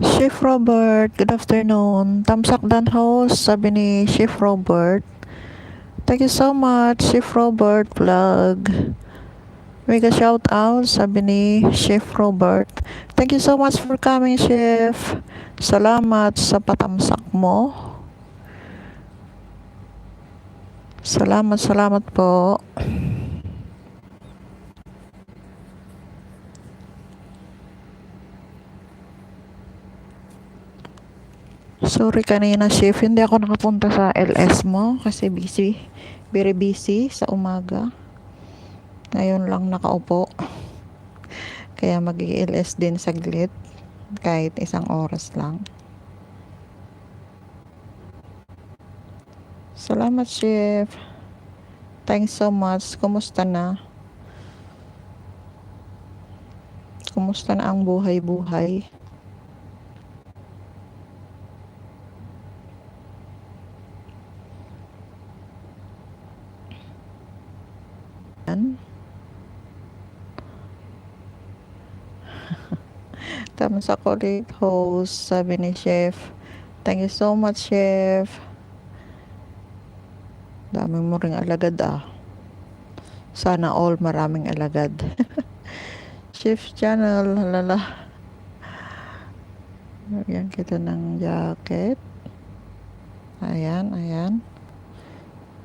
Chef Robert, good afternoon. Tamsak Dan host, sabi ni Chef Robert. Thank you so much, Chef Robert Vlog. Mega shout out, sabi ni Chef Robert. Thank you so much for coming, Chef. Salamat sa patamsak mo. Salamat po. Sorry kanina, Chef, hindi ako nakapunta sa LS mo kasi busy. Very busy sa umaga. Ngayon lang nakaupo. Kaya mag-LS din saglit. Kahit isang oras lang. Salamat, Chef. Thanks so much. Kumusta na? Kumusta na ang buhay-buhay? Yan. Tama sa colleague host, sabi ni Chef. Thank you so much, Chef. Dami mo ring alagad Sana all maraming alagad. Chef channel, halala. Lagyan kita ng jacket. Ayan.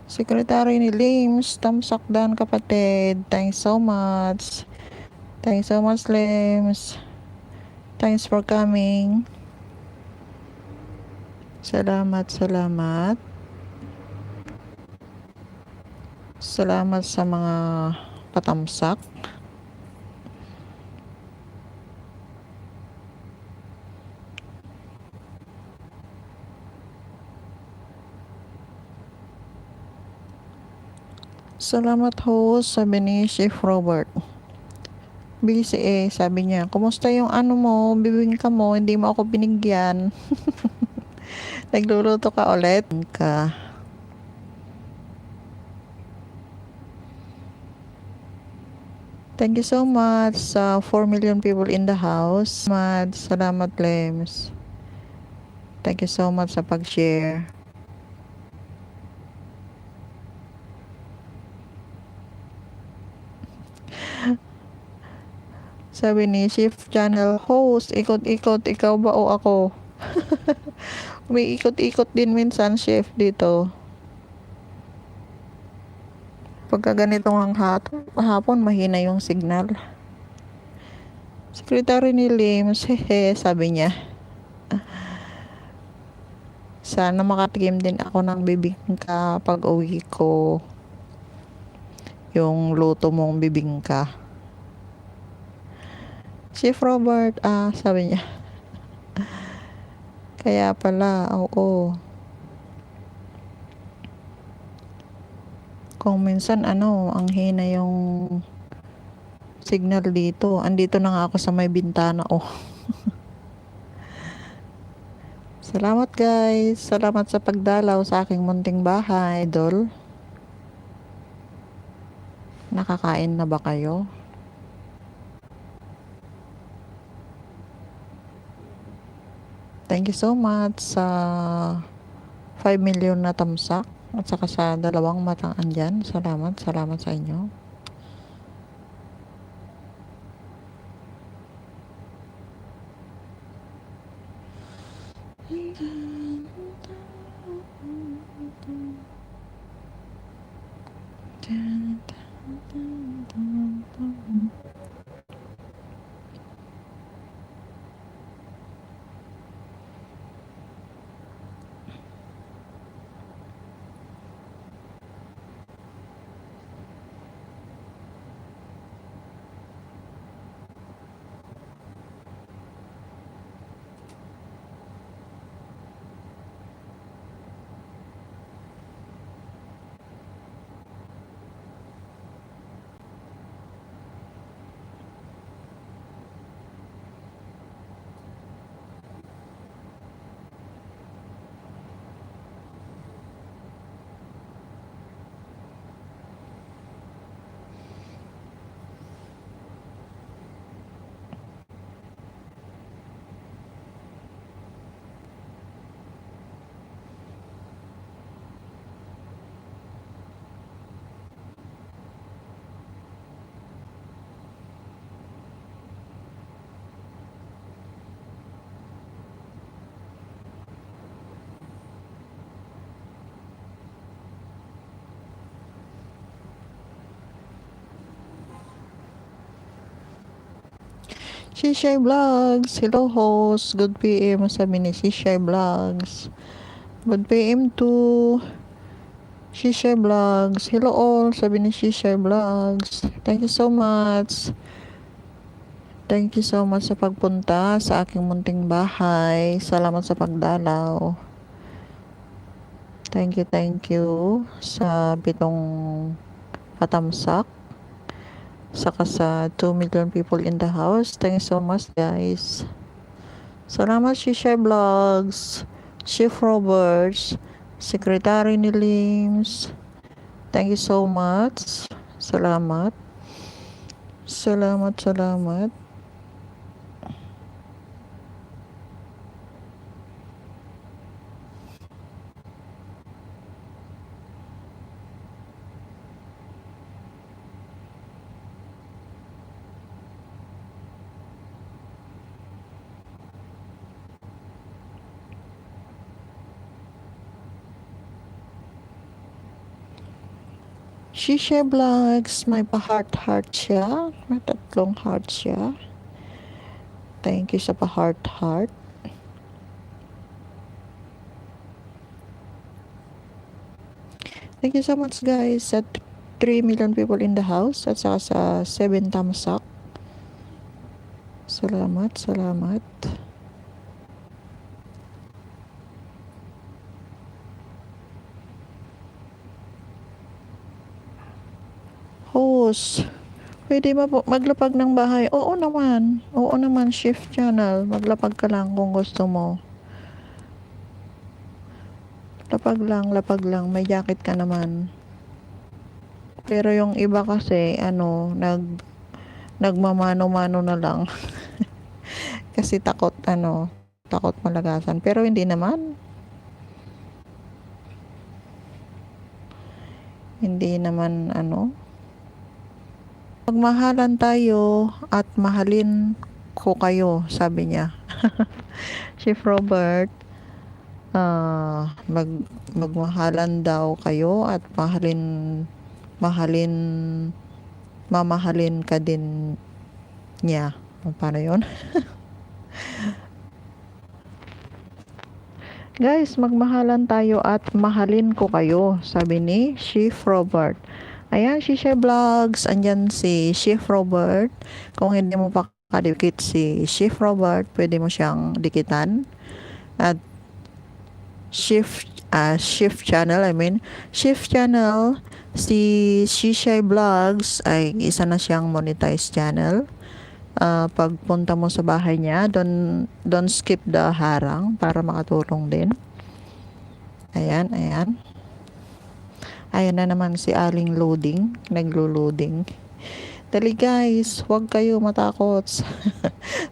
Secretary ni Lims, tamsak dan kapatid. Thanks so much. Thanks so much, Lims. Thanks for coming. Salamat. Salamat sa mga patamsak. Salamat host, sabi ni Chef Robert. Busy sabi niya. Kumusta yung bibingka mo, hindi mo ako binigyan. Nagluluto ka ulit? Thank you so much sa 4 million people in the house. Salamat, Lems. Thank you so much sa pag-share. Sabi ni Chef Channel host, ikot-ikot, ikaw ba o ako? May ikot-ikot din minsan, Chef, dito. Pagka ganitong hapon, mahina yung signal. Secretary ni Lims, hehe, sabi niya. Sana makatikim din ako ng bibingka pag uwi ko. Yung luto mong bibingka. Chef Robert, sabi niya. Kaya pala, oo. Kung minsan ang hina yung signal dito. Andito na nga ako sa may bintana Salamat guys. Salamat sa pagdalaw sa aking munting bahay, idol. Nakakain na ba kayo? Thank you so much sa 5 million na tamsak at saka sa 2 matang andyan. Salamat sa inyo. Shishay Vlogs. Hello host. Good PM sabi ni Shishay Vlogs. Good PM to Shishay Vlogs. Hello all sabi ni Shishay Vlogs. Thank you so much. Thank you so much sa pagpunta sa aking munting bahay. Salamat sa pagdalaw. Thank you sa pitong patamsak. Saka sa 2 million people in the house. Thank you so much guys. Salamat Shishay Vlogs, Chef Roberts, Secretary ni Lims. Thank you so much. Salamat. Salamat. Shishay Vlogs, may pa-heart siya. May 3 heart siya. Thank you sa pa-heart. Thank you so much guys sa 3 million people in the house at saka sa 7 thumbs up. Salamat. Host, pwede ba po maglapag ng bahay? Oo naman, Shift Channel. Maglapag ka lang kung gusto mo. Lapag lang, may jacket ka naman. Pero yung iba kasi, nagmamano-mano na lang. Kasi takot malagasan. Pero hindi naman. Magmahalan tayo at mahalin ko kayo, sabi niya. Chef Robert, magmahalan daw kayo at mamahalin ka din niya. Paano yun? Guys, magmahalan tayo at mahalin ko kayo, sabi ni Chef Robert. Ayan, Shishay Vlogs. Andyan si Chef Robert. Kung hindi mo pa kadikit si Chef Robert, pwede mo siyang dikitan. At Shift Channel, Shift Channel, si Shishay Vlogs ay isa na siyang monetized channel. Pagpunta mo sa bahay niya, don't skip the harang para makatulong din. Ayan. Ayan na naman si Aling Loading, naglo-loading. Dali guys, huwag kayo matakot.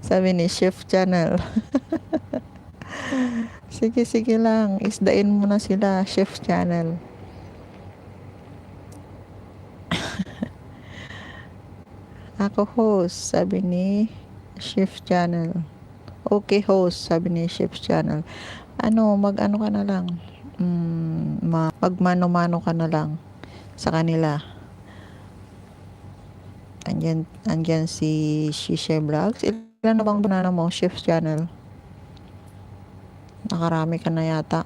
Sabi ni Chef Channel. Sige lang, isdain mo na sila, Chef Channel. Ako host, sabi ni Chef Channel. Okay host, sabi ni Chef Channel. Mag-ano ka na lang. Magmano-mano ka na lang sa kanila. Andyan si Shishay Vlogs. Ilan na bang banana mo, Chef Channel? Nakarami ka na yata.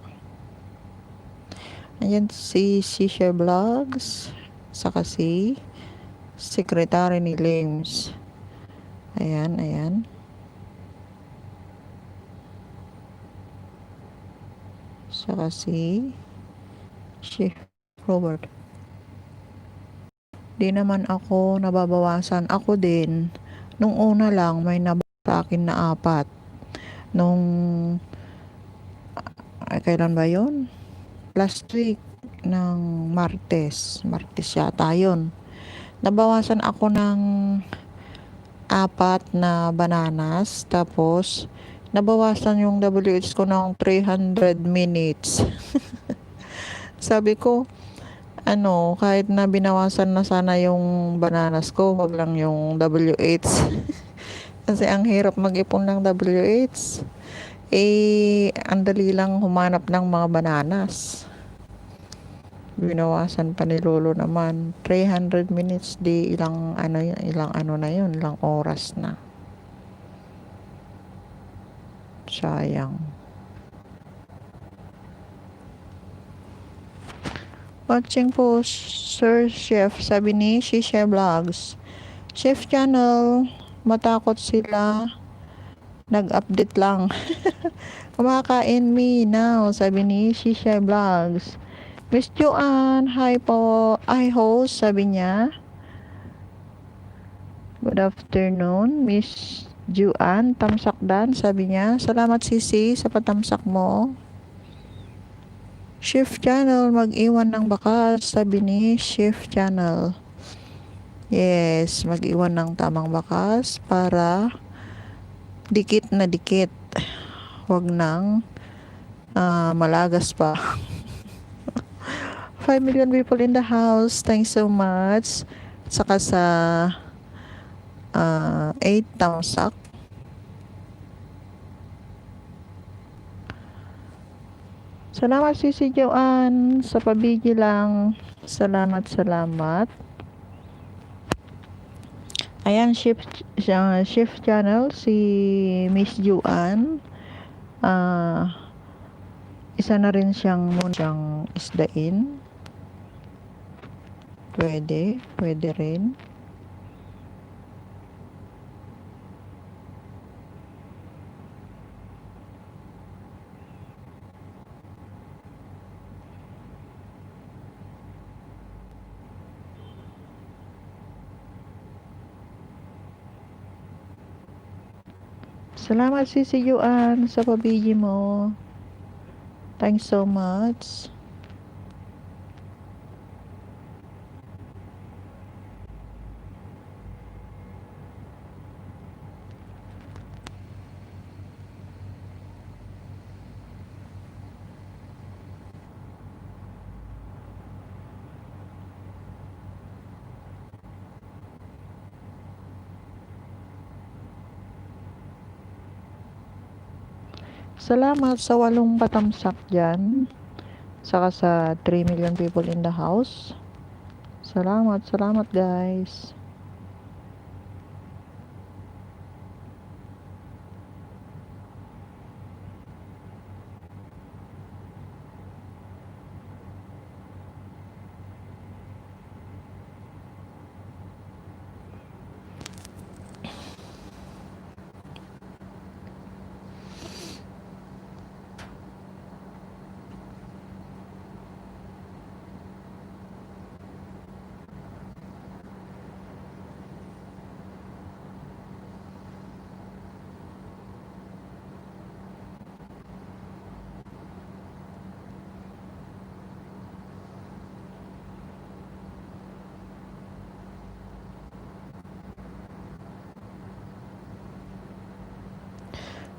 Andyan si Shishay Vlogs. Saka si Secretary ni Lims. Ayan. Saka si Chef Robert. Di naman ako nababawasan. Ako din. Nung una lang, may nabawas sa akin na 4. Kailan ba yun? Last week ng Martes yata yun. Nabawasan ako ng 4 na bananas. Tapos, nabawasan yung WH ko ng 300 minutes. Sabi ko, kahit na binawasan na sana yung bananas ko, wag lang yung WH. Kasi ang hirap mag-ipon ng WH. Ang dali lang humanap ng mga bananas. Binawasan pa ni Lolo naman. 300 minutes, di ilang oras na. Sayang. Watching po, Sir Chef, sabi ni Shisha Vlogs. Chef Channel, matakot sila. Nag-update lang. Kumakain me now, sabi ni Shisha Vlogs. Miss Joanne, hi po. Hi host, sabi niya. Good afternoon, Miss Joanne. Tamsak dan, sabi niya. Salamat Sisi sa patamsak mo. Shift Channel, mag-iwan ng bakas, sabi ni Shift Channel. Yes, mag-iwan ng tamang bakas para dikit na dikit. Huwag nang malagas pa. 5 million people in the house. Thanks so much. Saka sa 8 tamsak. Salamat si Joanne sa pabigi lang. Salamat. Ayan, shift channel si Miss Joanne. Isa na rin siyang isdain. Pwede rin. Salamat si Yuan sa pabigi mo. Thanks so much. Salamat sa 8 patamsak dyan. Saka sa 3 million people in the house. Salamat guys.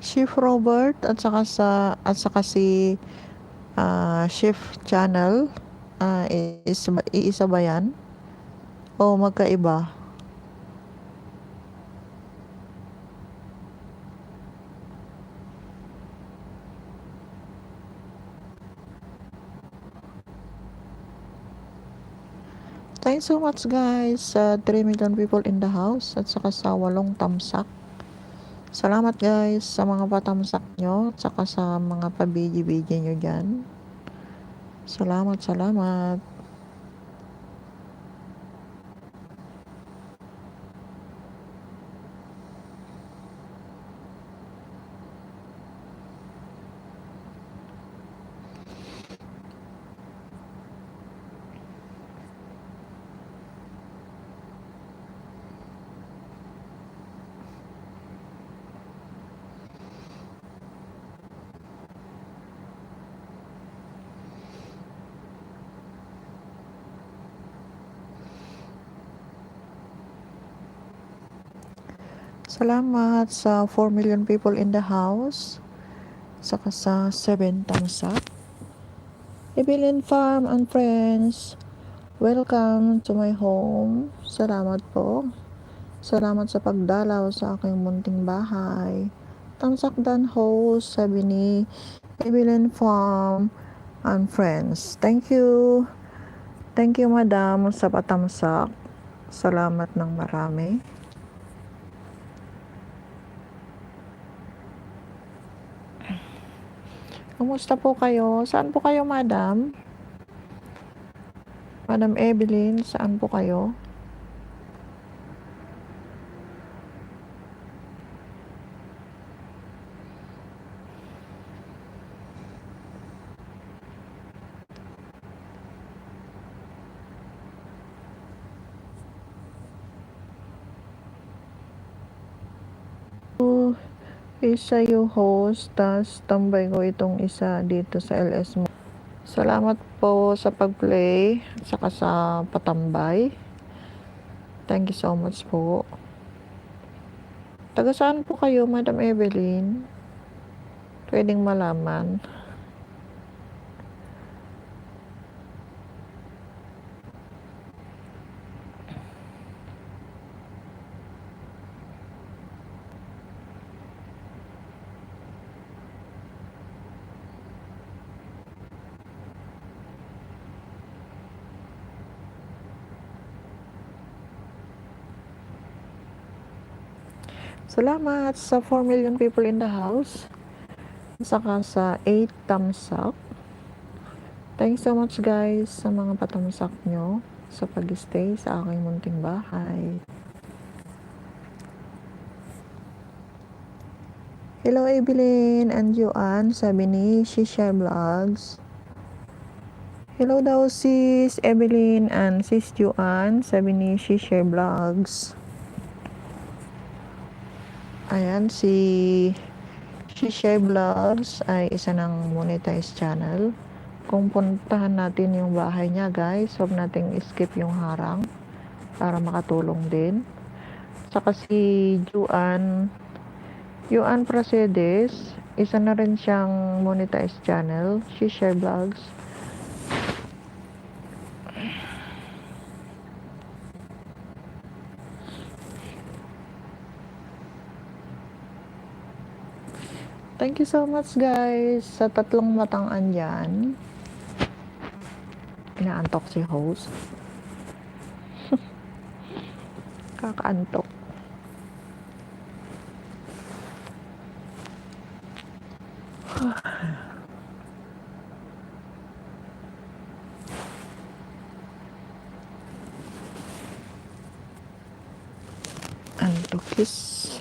Chief Robert at saka si Chief Channel, iisa ba yan? O magkaiba? Thanks so much guys sa 3 million people in the house at saka sa 8 tamsak. Salamat guys sa mga patamsak nyo at saka sa mga pabigi-bigi nyo dyan. Salamat. Salamat sa 4 million people in the house. Saka sa 7 tamsak. Evelyn Farm and Friends, welcome to my home. Salamat po. Salamat sa pagdalaw sa aking munting bahay. Tamsak dan host, sabi ni Evelyn Farm and Friends. Thank you madam sa patamsak. Salamat ng marami. Kumusta po kayo? Saan po kayo, madam? Madam Evelyn, saan po kayo? Isa yung host, tas tambay ko itong isa dito sa LS mo. Salamat po sa pag-play at saka sa patambay. Thank you so much po. Taga saan po kayo, Madam Evelyn? Pwedeng malaman. Salamat sa 4 million people in the house. Saka sa 8 thumbs up. Thanks so much guys sa mga patamsak nyo sa pag-stay sa aking munting bahay. Hello Evelyn and Joanne, sabi ni Shisha Vlogs. Hello daw sis Evelyn and sis Joanne, sabi ni Shisha Vlogs. Ayan, si Shisha Vlogs ay isa ng monetized channel. Kung puntahan natin yung bahay niya guys, huwag nating skip yung harang para makatulong din. Saka si Joanne Prasedes, isa na rin siyang monetized channel, Shisha Vlogs. Thank you so much guys sa tatlong matang andyan. Inaantok si host. Kakaantok. Antokis.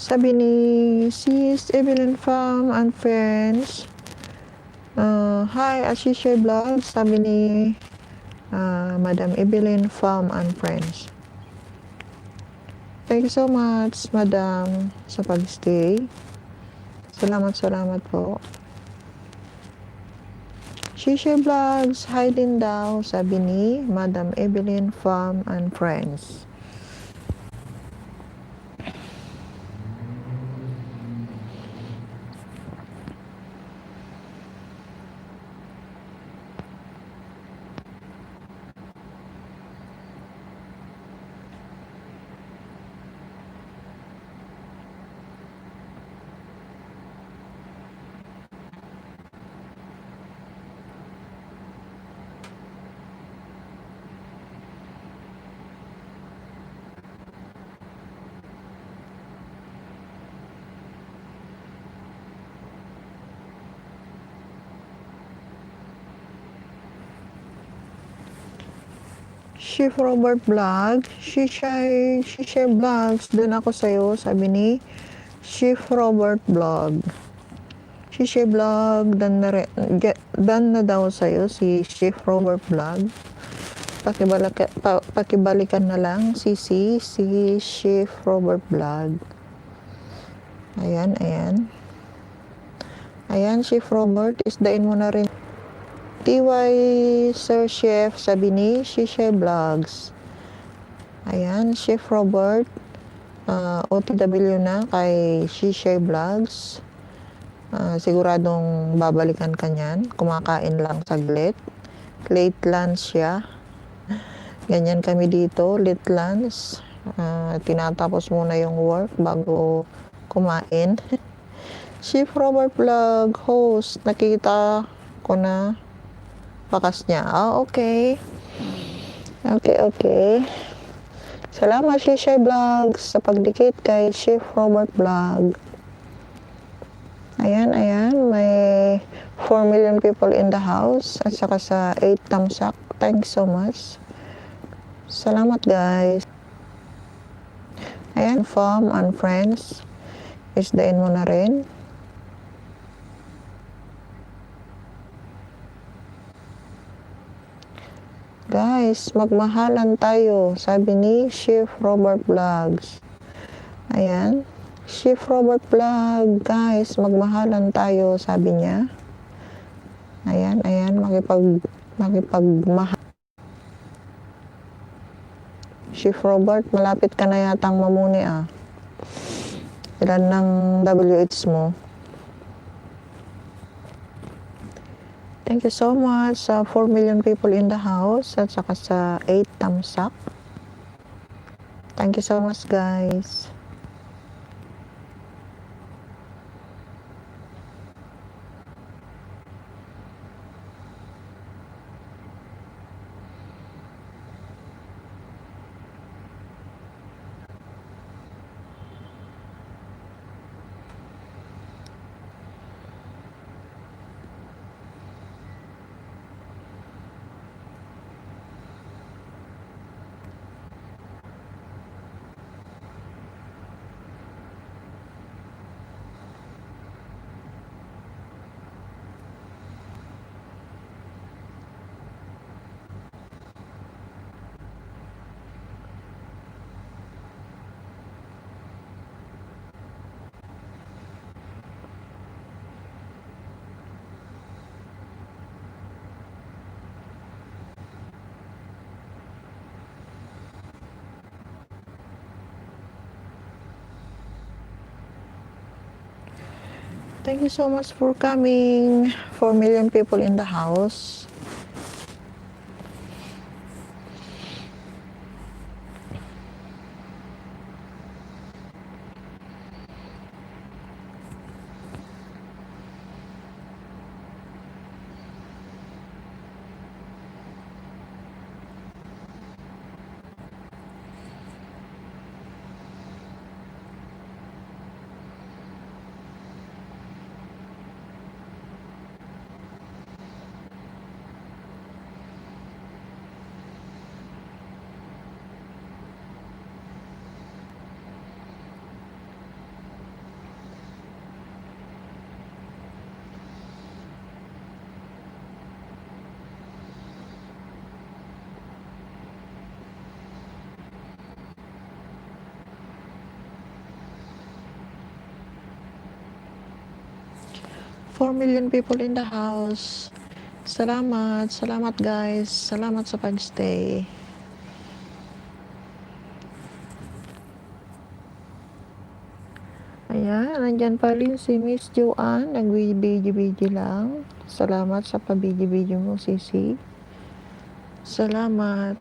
Sabi ni sis Evelyn Fam and friends. Hi, Ashisha Vlog. Sabi ni Madam Evelyn Fam and friends. Thank you so much, Madam, sa pag-stay. Salamat po. Shisha Vlogs, hi din daw, sabi ni Madam Evelyn Fam and friends. Chef Robert Vlog, Shisha Vlogs, dun ako sa'yo, sabi ni Chef Robert Vlog. Shisha Vlog, dan na daw sa'yo si Chef Robert Vlog. Pakibalikan na lang si Chef Robert Vlog. Ayan. Ayan, Chef Robert, isdain mo na rin. TY Sir Chef, sabi ni Shisha Vlogs. Ayan, Chef Robert, OTW na kay Shisha Vlogs. Siguradong babalikan ka niyan. Kumakain lang saglit. Late lunch siya. Ganyan kami dito, late lunch. Tinatapos muna yung work bago kumain. Chef Robert Vlog, host, nakita ko na bakas niya. Okay. Salamat Shishay Vlogs sa pagdikit kay Chef Robert Vlog. Ayan, may 4 million people in the house at saka sa 8 tamsak. Thanks so much. Salamat guys. Ayan, fam and friends. Isdain mo na rin. Guys, magmahalan tayo, sabi ni Chef Robert Vlogs. Ayan, Chef Robert Vlog, guys, magmahalan tayo, sabi niya. Ayan, makipagmahal. Chef Robert, malapit ka na yatang mamuni ah. Ilan ng WH mo? Thank you so much sa 4 million people in the house at saka sa 8 thumbs up. Thank you so much guys. Thank you so much for coming. 4 million people in the house. Four million people in the house. Salamat guys. Salamat sa pagstay. Ayan, nandyan pa rin si Miss Joanne. Nag-video lang. Salamat sa pa-video mo, Sisi. Salamat.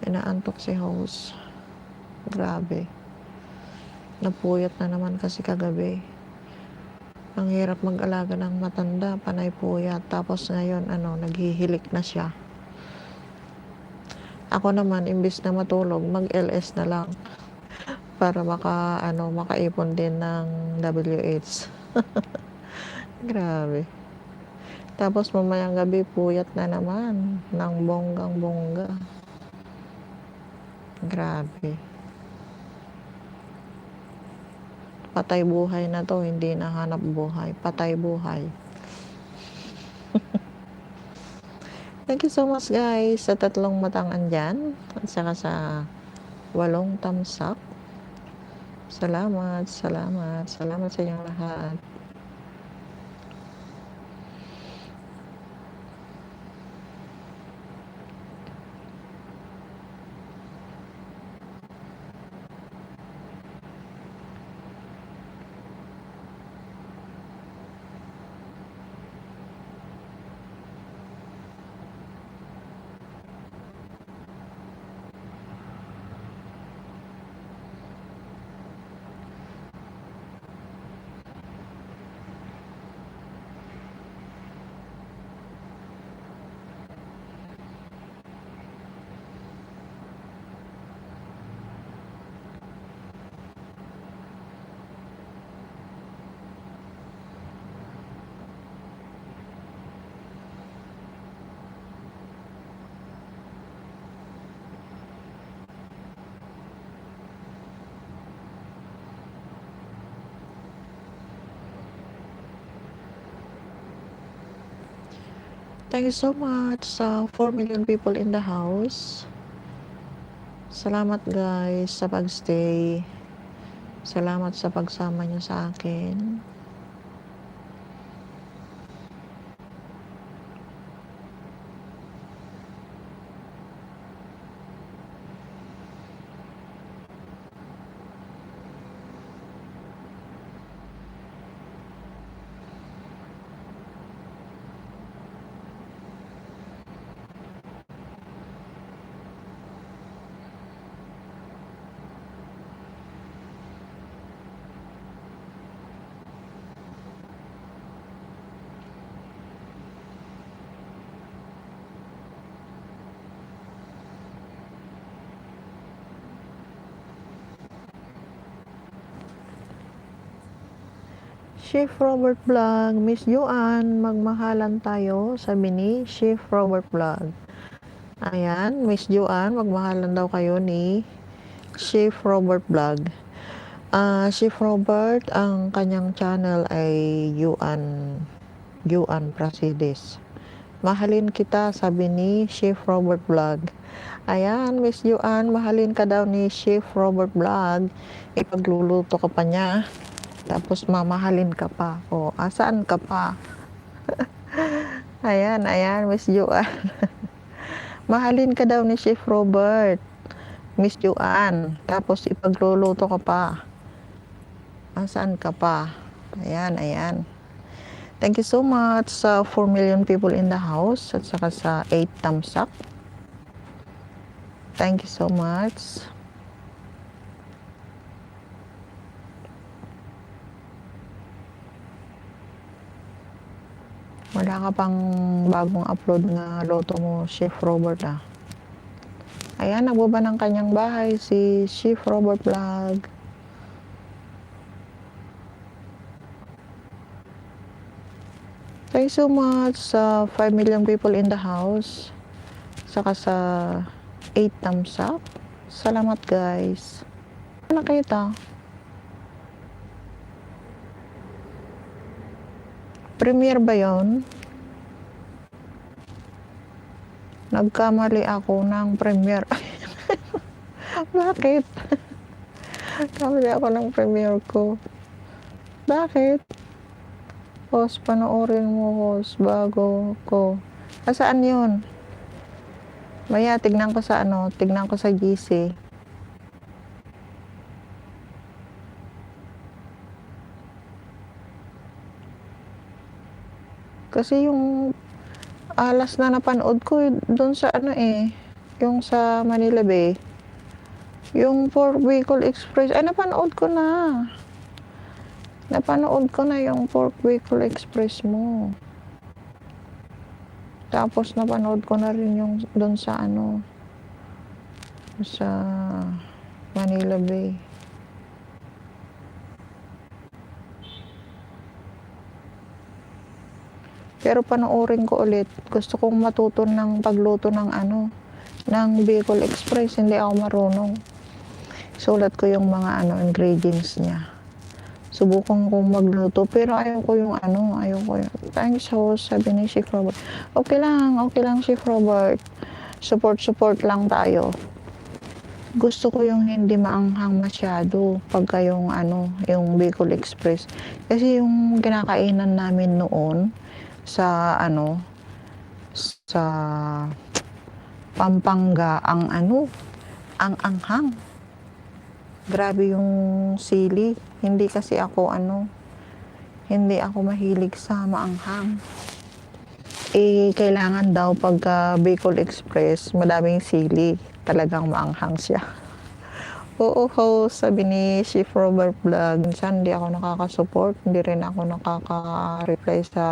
Inaantok si host. Grabe. Napuyat na naman kasi kagabi. Ang hirap mag-alaga ng matanda, panay puyat. Tapos ngayon, naghihilik na siya. Ako naman, imbis na matulog, mag-LS na lang. Para makaipon din ng WH. Grabe. Tapos mamayang gabi, puyat na naman. Ng bonggang-bongga. Grabe. Patay buhay na to, hindi na hanap buhay. Patay buhay. Thank you so much guys sa 3 matang andyan. At saka sa 8 tamsak. Salamat sa inyong lahat. Thank you so much sa 4 million people in the house. Salamat guys sa pagstay. Salamat sa pagsama nyo sa akin. Chef Robert Vlog, Miss Joanne, magmahalan tayo, sabi ni Chef Robert Vlog. Ayan, Miss Joanne, magmahalan daw kayo ni Chef Robert Vlog. Chef Robert, ang kanyang channel ay Joanne Prasides. Mahalin kita, sabi ni Chef Robert Vlog. Ayan, Miss Joanne, mahalin ka daw ni Chef Robert Vlog. Ipagluluto ka pa niya. Tapos mamahalin ka pa. O, asaan ka pa? Ayan, Miss Joanne. Mahalin ka daw ni Chef Robert. Miss Joanne. Tapos ipagluluto ka pa. Asaan ka pa? Ayan. Thank you so much sa 4 million people in the house. At saka sa 8 thumbs up. Thank you so much. Wala ka pang bagong upload na loto mo, Chef Robert Ayan, nagbaba ng kanyang bahay si Chef Robert Vlog. Thank you so much sa 5 million people in the house. Saka sa 8 thumbs up. Salamat guys. Nakita? Premiere ba yon? Nagkamali ako ng premiere. Bakit? Kamali ako ng premiere ko. Bakit? Host, panoorin mo host bago ko. Saan yun? Maya, tignan ko sa GC. Kasi yung alas na napanood ko doon sa yung sa Manila Bay. Yung Port Bicol Express, napanood ko na. Napanood ko na yung Port Bicol Express mo. Tapos napanood ko na rin yung doon sa sa Manila Bay. Pero panoorin ko ulit. Gusto kong matuto ng pagluto ng ng Bicol Express. Hindi ako marunong. Sulat ko yung mga ingredients niya. Subukan kong magluto. Pero ayaw ko yung Thanks host, sabi ni Chef Robert. Okay lang Chef Robert. Support lang tayo. Gusto ko yung hindi maanghang masyado pagka yung Bicol Express. Kasi yung kinakainan namin noon sa sa Pampanga ang anghang. Grabe yung sili. Hindi kasi ako hindi ako mahilig sa maanghang. Kailangan daw pagka Bicol Express madaming sili. Talagang maanghang siya. Oo, host, sabi ni Chef Robert Vlog. Minsan hindi ako nakaka-support. Hindi rin ako nakaka-reply sa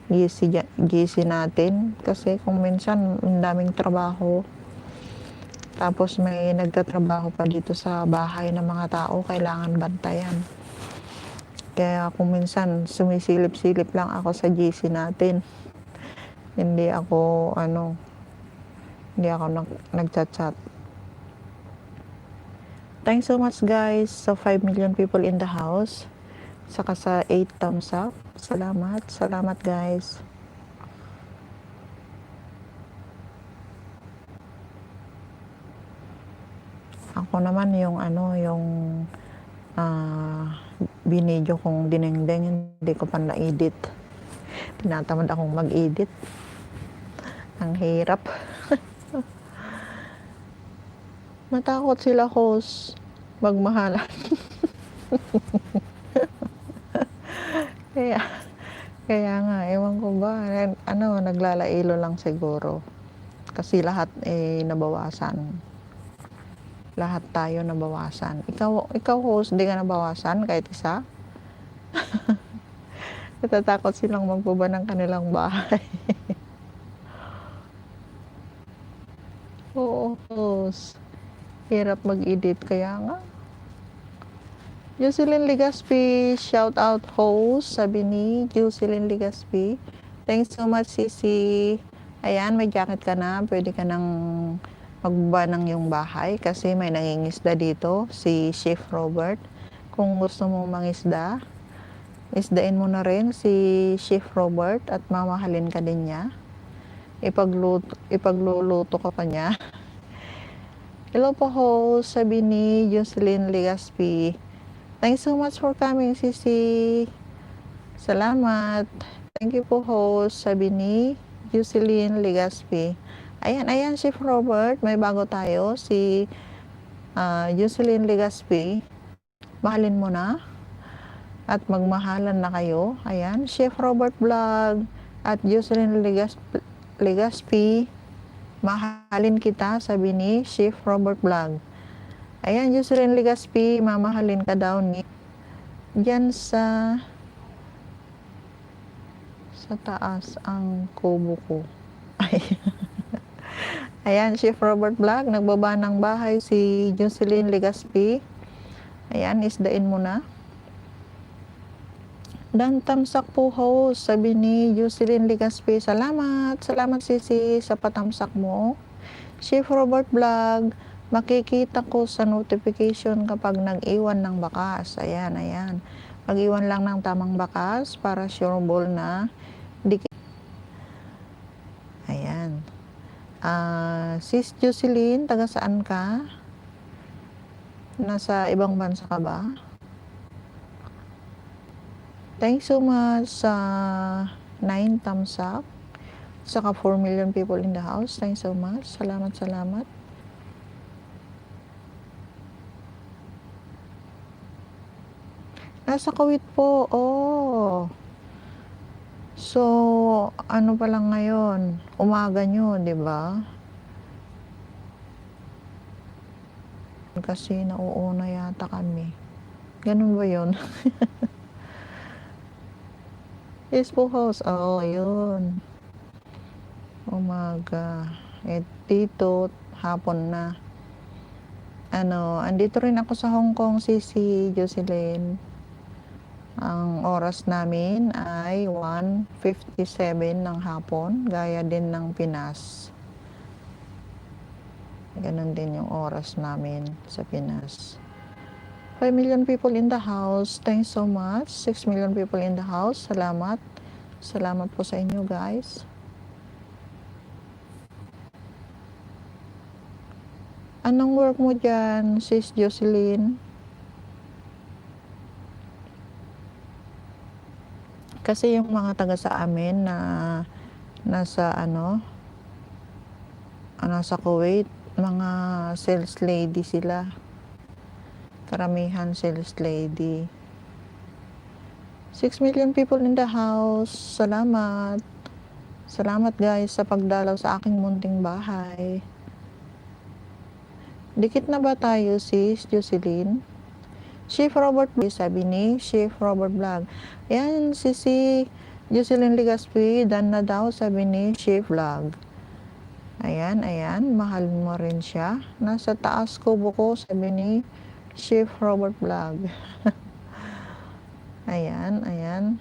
GC natin. Kasi kung minsan ang daming trabaho. Tapos may nagtatrabaho pa dito sa bahay ng mga tao. Kailangan bantayan. Kaya kung minsan sumisilip-silip lang ako sa GC natin. Hindi ako nagchat-chat. Thanks so much guys sa 5 million people in the house. Saka sa 8 thumbs up. Salamat guys. Ako naman yung binidyo kong dinengdeng, hindi ko pa na-edit. Tinatamad akong mag-edit. Ang hirap. Natakot sila host magmahalan. Kaya, kaya nga, ewan ko ba, naglalailo lang siguro. Kasi lahat nabawasan. Lahat tayo nabawasan. Ikaw host, di ka nabawasan kahit isa? Natatakot silang magbaba ng kanilang bahay. Oo, host. Hirap mag-edit, kaya nga. Jocelyn Legaspi, shout out host, sabi ni Jocelyn Legaspi. Thanks so much, Sisi. Ayan, may jacket ka na. Pwede ka nang magbaba ng iyong bahay kasi may nangingisda dito, si Chef Robert. Kung gusto mo mangisda, isdain mo na rin si Chef Robert at mamahalin ka din niya. Ipagluluto ka pa niya. Hello po host, sabi ni Jocelyn Legaspi. Thanks so much for coming, Sisi. Salamat. Thank you po host, sabi ni Jocelyn Legaspi. Ayan, Chef Robert, may bago tayo, si Jocelyn Legaspi. Mahalin mo na at magmahalan na kayo. Ayan, Chef Robert Vlog at Jocelyn Legaspi. Mahalin kita, sabi ni Chef Robert Vlog. Ayan, Jocelyn Legaspi, mamahalin ka daw ni diyan sa taas ang kubo ko. Ayan, Chef Robert Vlog, nagbaba ng bahay si Jocelyn Legaspi. Ayan, isdain mo na. Dan tamsak po host, sabi ni Jocelyn Legaspi. Salamat Sisi sa patamsak mo. Chef Robert Vlog, makikita ko sa notification kapag nag-iwan ng bakas. Ayan. Mag-iwan lang ng tamang bakas para sureable na. Ayan. Sis Jocelyn, taga saan ka? Nasa ibang bansa ka ba? Thanks so much sa 9 thumbs up. Saka 4 million people in the house. Thanks so much. Salamat. Nasa Kuwait po. Oh. So, ano pa lang ngayon? Umaga nyo, di ba? Kasi nauuna yata kami. Ganun ba yun? Yes po host. Oo, yun. Umaga. Dito, hapon na. Andito rin ako sa Hong Kong, Sisi Jocelyn. Ang oras namin ay 1:57 ng hapon, gaya din ng Pinas. Ganon din yung oras namin sa Pinas. 5 million people in the house. Thanks so much. 6 million people in the house. Salamat. Salamat po sa inyo, guys. Anong work mo dyan, Sis Jocelyn? Kasi yung mga taga sa amin na nasa Kuwait, mga sales lady sila. Karamihan sales lady. 6 million people in the house. Salamat. Salamat guys sa pagdalaw sa aking munting bahay. Dikit na ba tayo, Sis Jocelyn? Chef Robert Vlog, sabi ni Chef Robert Vlog. Ayan, si Jocelyn Legaspi, dan na daw, sabi ni Chef Vlog. Ayan, mahal mo rin siya. Nasa taas kubo ko, sabi ni Chef Robert Vlog. Ayan.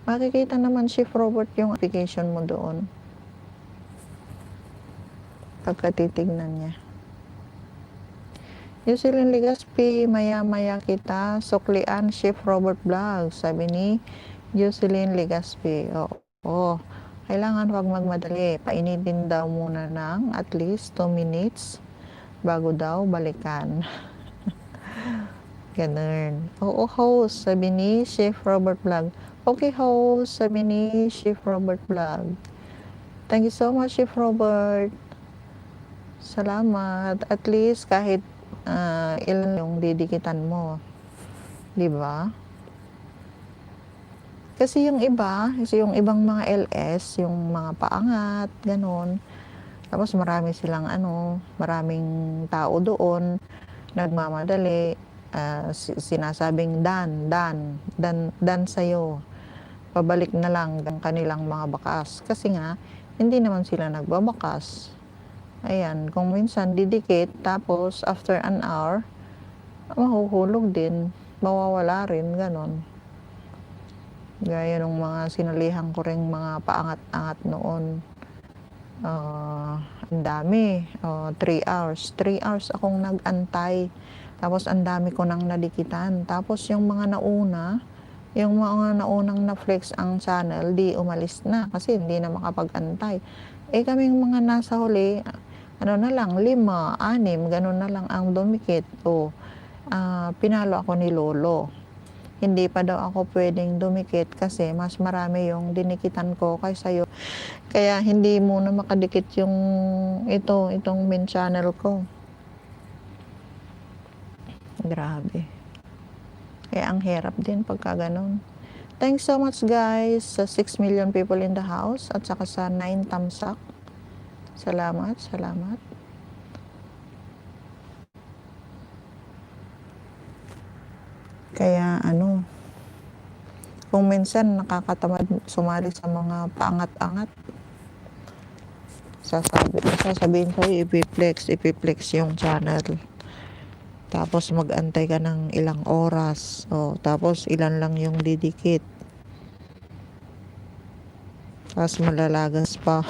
Makikita naman, Chef Robert, yung application mo doon. Pagkatitignan niya. Jocelyn Legaspi, maya-maya kita suklian, Chef Robert Vlog, sabi ni Jocelyn Legaspi. Oo. Kailangan wag magmadali. Painitin daw muna ng at least 2 minutes bago daw balikan. Ganun. Oo, host, sabi ni Chef Robert Vlog. Okay, host, sabi ni Chef Robert Vlog. Thank you so much, Chef Robert. Salamat. At least kahit ilan yung didikitan mo. Di ba? Kasi yung ibang mga LS, yung mga paangat, ganun. Tapos marami silang maraming tao doon, nagmamadali, sinasabing dan sa'yo. Pabalik na lang ang kanilang mga bakas. Kasi nga, hindi naman sila nagbabakas. Ayan, kung minsan didikit, tapos after an hour, mahuhulog din, mawawala rin, ganon. Gaya nung mga sinalihan ko ring mga paangat-angat noon. Ang dami, 3 hours. 3 hours akong nag-antay. Tapos ang dami ko nang nadikitan. Tapos yung mga naunang na-flex ang channel, di umalis na kasi hindi na makapag-antay. Kaming mga nasa huli, na lang, 5, 6, ganun na lang ang dumikit. Pinalo ako ni Lolo. Hindi pa daw ako pwedeng dumikit kasi mas marami yung dinikitan ko kaysa yun. Kaya hindi muna makadikit itong main channel ko. Grabe. Kaya ang hirap din pagka ganun. Thanks so much guys sa 6 million people in the house at saka sa 9 tamsak. Salamat. Kaya kung minsan nakakatamad sumali sa mga paangat-angat, sasabihin sa'yo, ipiplex yung channel. Tapos mag-antay ka ng ilang oras. Tapos ilan lang yung didikit. Tapos malalagas pa.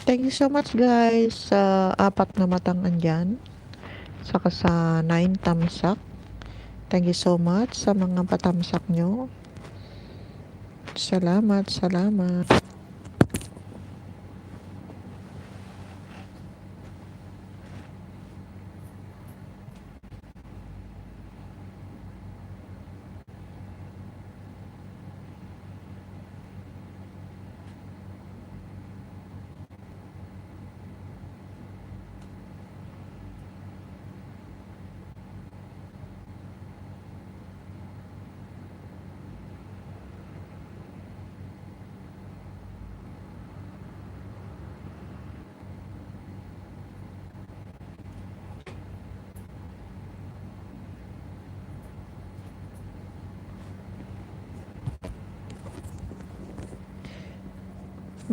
Thank you so much guys sa 4 na matang andyan. Saka sa 9 tamsak. Thank you so much sa mga patamsak nyo. Salamat.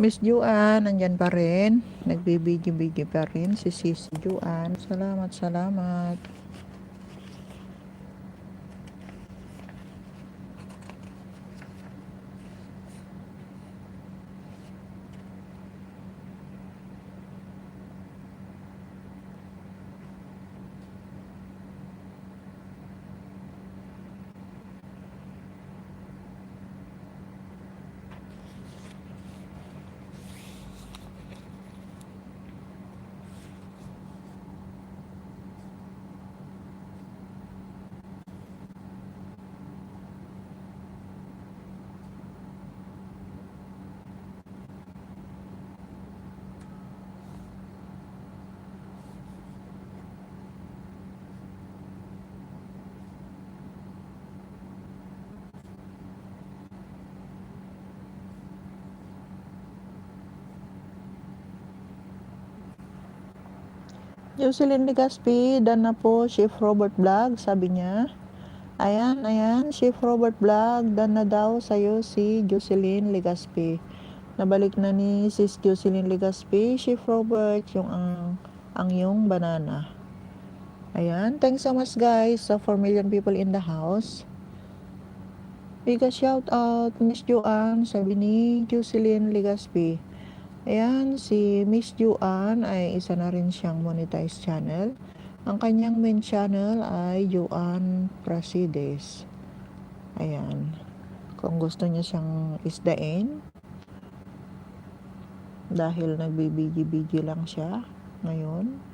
Miss Juan, nandyan pa rin. Nagbibidyo-bidyo pa rin si Sis Juan. Salamat. Jocelyn Legaspi, dan na po, Chef Robert Vlog, sabi niya. Ayan, Chef Robert Vlog, dan na daw sa'yo si Jocelyn Legaspi. Nabalik na ni Sis Jocelyn Legaspi, Chef Robert, ang yung banana. Ayan, thanks so much guys sa 4 million people in the house. Big shout out Miss Joanne, sabi ni Jocelyn Legaspi. Ayan, si Miss Joanne ay isa na rin siyang monetized channel. Ang kanyang main channel ay Joanne Prasides. Ayan, kung gusto niya siyang isdain, dahil nagbibigi-bigi lang siya ngayon.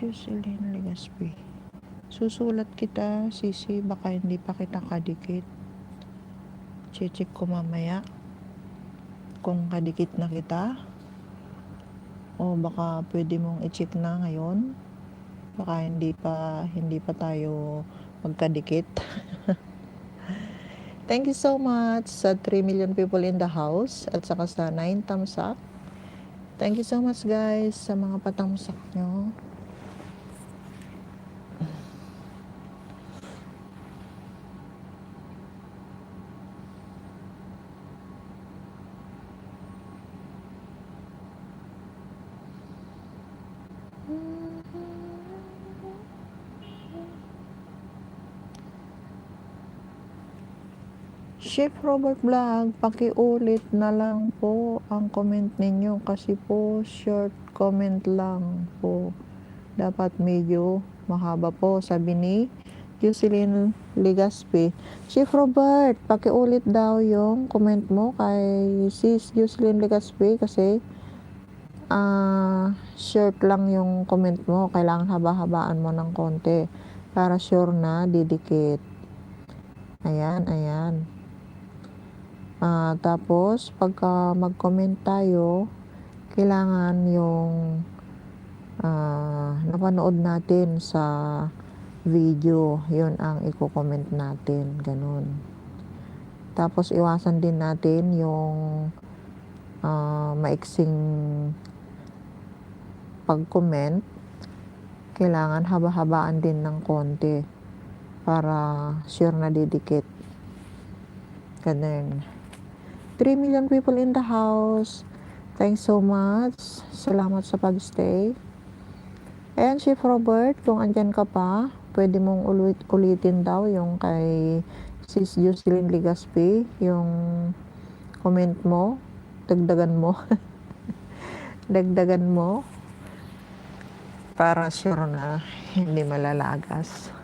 Jocelyn Legaspi. Susulat kita, Sisi, baka hindi pa kita kadikit. Check ko mamaya kung kadikit na kita. O baka pwede mong i-check na ngayon. Baka hindi pa tayo magkadikit. Thank you so much sa 3 million people in the house at saka sa 9 thumbs up. Thank you so much guys sa mga patamsak nyo. Chef Robert Vlog, pakiulit na lang po ang comment ninyo kasi po short comment lang po. Dapat medyo mahaba po, sabi ni Jocelyn Legaspi. Chef Robert, pakiulit daw yung comment mo kay Sis Jocelyn Legaspi kasi short lang yung comment mo. Kailangan haba-habaan mo ng konti para sure na didikit. Ayan, ayan. Tapos, pagka mag-comment tayo, kailangan yung napanood natin sa video, yun ang i-comment natin, ganun. Tapos, iwasan din natin yung maiksing pag-comment. Kailangan haba-habaan din ng konti para sure na didikit. Ganun. 3 million people in the house. Thanks so much. Salamat sa pag-stay. Ayan, Chef Robert, kung andyan ka pa, pwede mong ulitin daw yung kay Sis Jocelyn Legaspi, yung comment mo, dagdagan mo. Dagdagan mo para sure na hindi malalagas.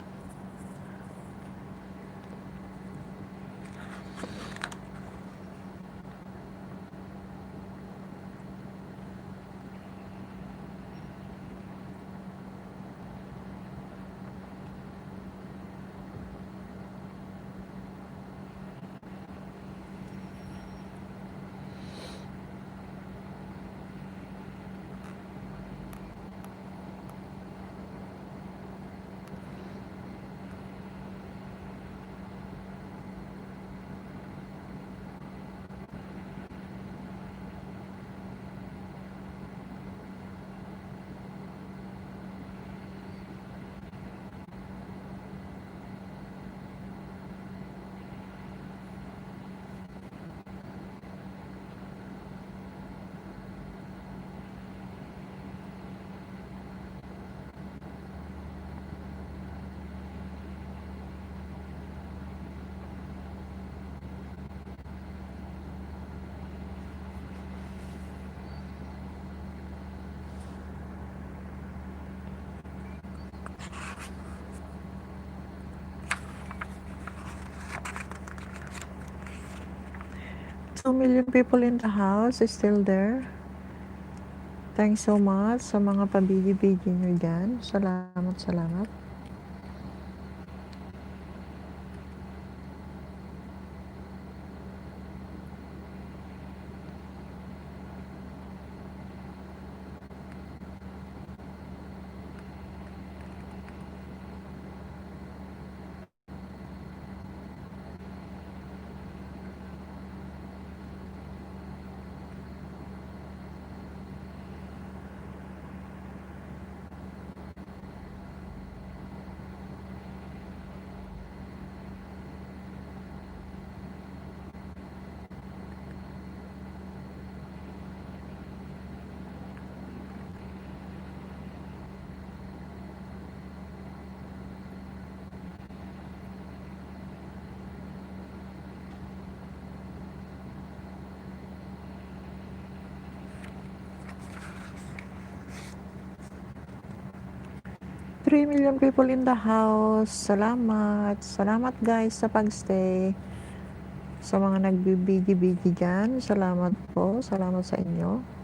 Two million people in the house is still there. Thanks so much sa mga pabigi-bigi nyo dyan. Salamat, salamat. 3 million people in the house. Salamat. Salamat guys sa pagstay. Sa mga nagbibigi-bigi dyan, salamat po. Salamat sa inyo.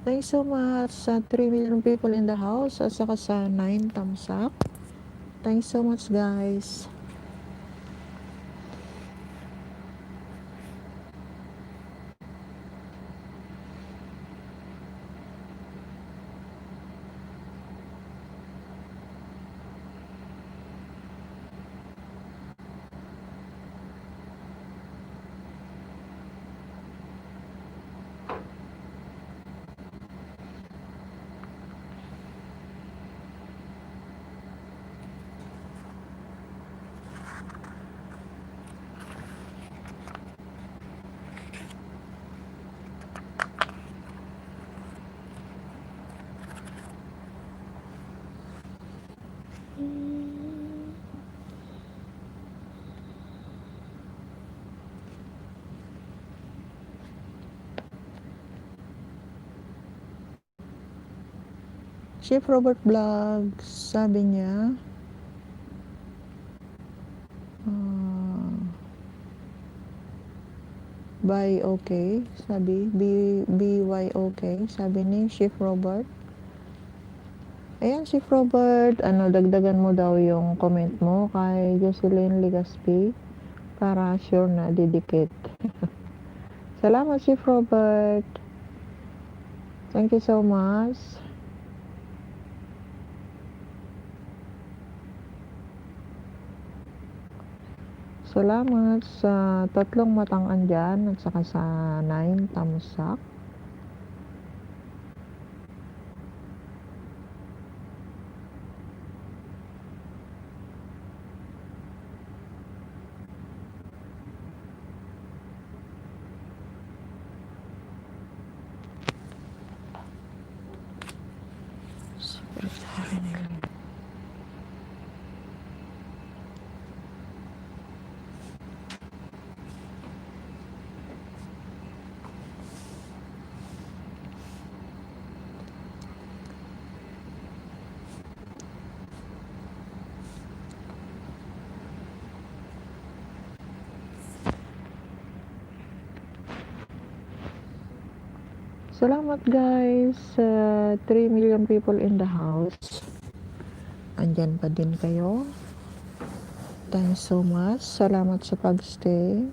Thanks so much sa 3 million people in the house at saka sa 9 thumbs up. Thanks so much guys. Chef Robert Vlog, sabi niya, by okay, sabi, BY okay, sabi ni Chef Robert. Ayan, Chef Robert, dagdagan mo daw yung comment mo kay Jocelyn Legaspi para sure na didikit. Salamat, Chef Robert. Thank you so much. Salamat sa 3 matang andyan at saka sa 9 thumbs up. Salamat guys sa 3 million people in the house. Andyan pa din kayo. Thanks so much. Salamat sa pagstay.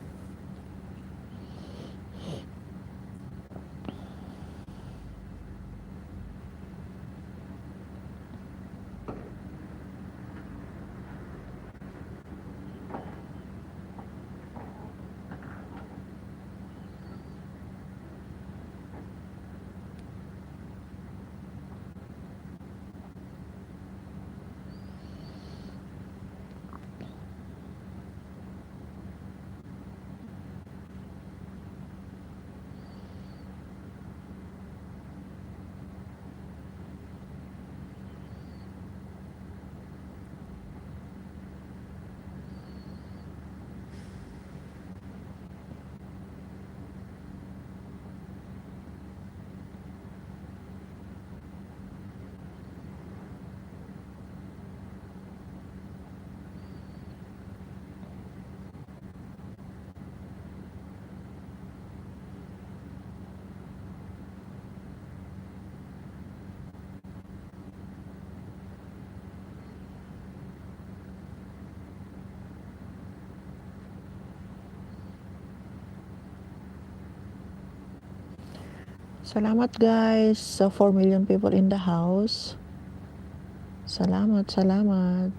Salamat guys sa 4 million people in the house. Salamat, salamat.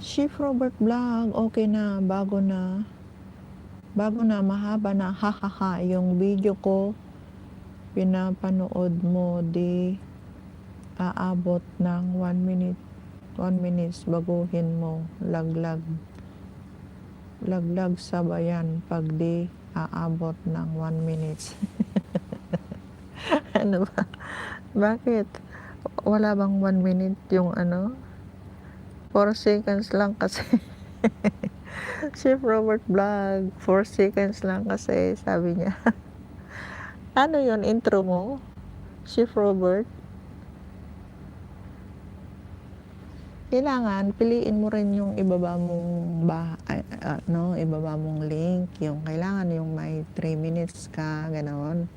Chief Robert Vlog, okay na, bago na, mahaba na, hahaha, yung video ko, pinapanood mo, di aabot ng 1 minute, 1 minutes, baguhin mo, laglag sabayan, pag di aabot ng 1 minutes. Ano ba? Bakit? Wala bang 1 minute yung ano? 4 seconds lang kasi. Chef Robert Vlog, 4 seconds lang kasi, sabi niya. Ano yon intro mo? Chef Robert? Kailangan, piliin mo rin yung ibaba mong ibaba mong link. Yung kailangan yung may 3 minutes ka, ganoon.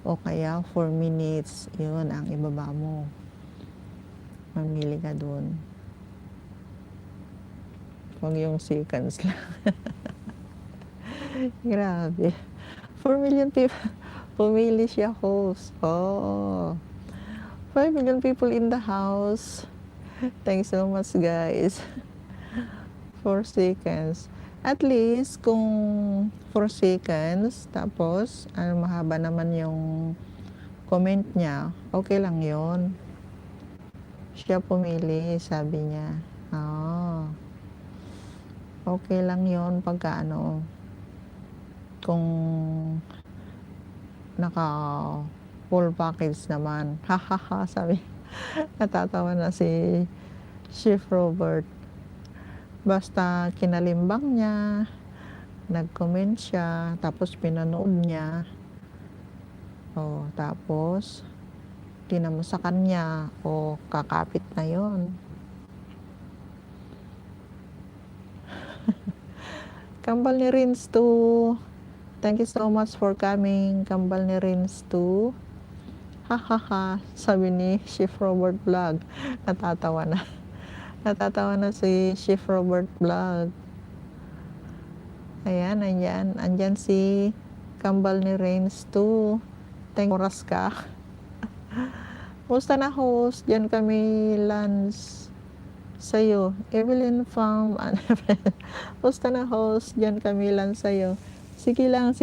O kaya 4 minutes, yun ang ibaba mo. Mamili ka dun. Huwag yung seconds lang. Grabe. 4 million people. Pumili siya host. Oh. 5 million people in the house. Thanks so much guys. 4 seconds. At least kung 4 seconds, tapos mahaba naman yung comment niya, okay lang yon. Siya pumili, sabi niya. Oh. Okay lang yon pagka kung naka full package naman. Hahaha, sabi. Natatawa na si Chef Robert. Basta kinalimbang niya, nag-comment siya, tapos pinanood niya. O, tapos tinamo sa kanya, o kakapit na yon. Kambal ni Rins 2. Thank you so much for coming. Kambal ni Rins 2. Hahaha, sabi ni Chef Robert Vlog. Natatawa na. Natatawa na si Chef Robert Vlog. Ayan, andyan si Kambal ni Rins 2. Thank oras ka. Musta na host? Diyan kami lunch sa'yo. Evelyn Farm. Musta na host? Diyan kami lunch sa'yo. Sige lang.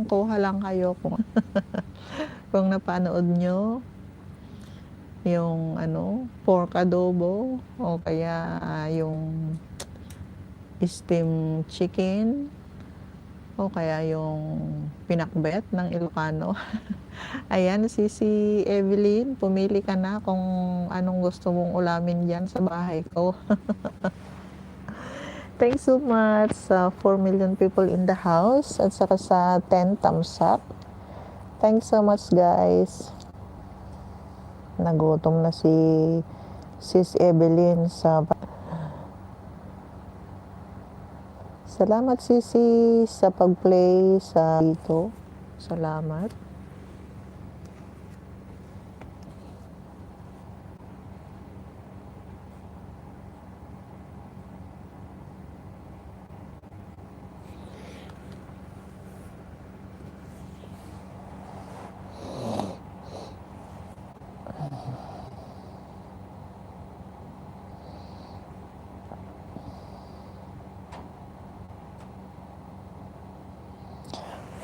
Kuha lang kayo kung napanood nyo yung pork adobo o kaya yung steam chicken o kaya yung pinakbet ng Ilocano. Ayan, si Evelyn, pumili ka na kung anong gusto mong ulamin dyan sa bahay ko. Thanks so much sa 4 million people in the house at saka sa 10 thumbs up. Thanks so much guys. Nagutom na si Sis Evelyn sa Salamat Sisi sa pag-play sa dito. Salamat.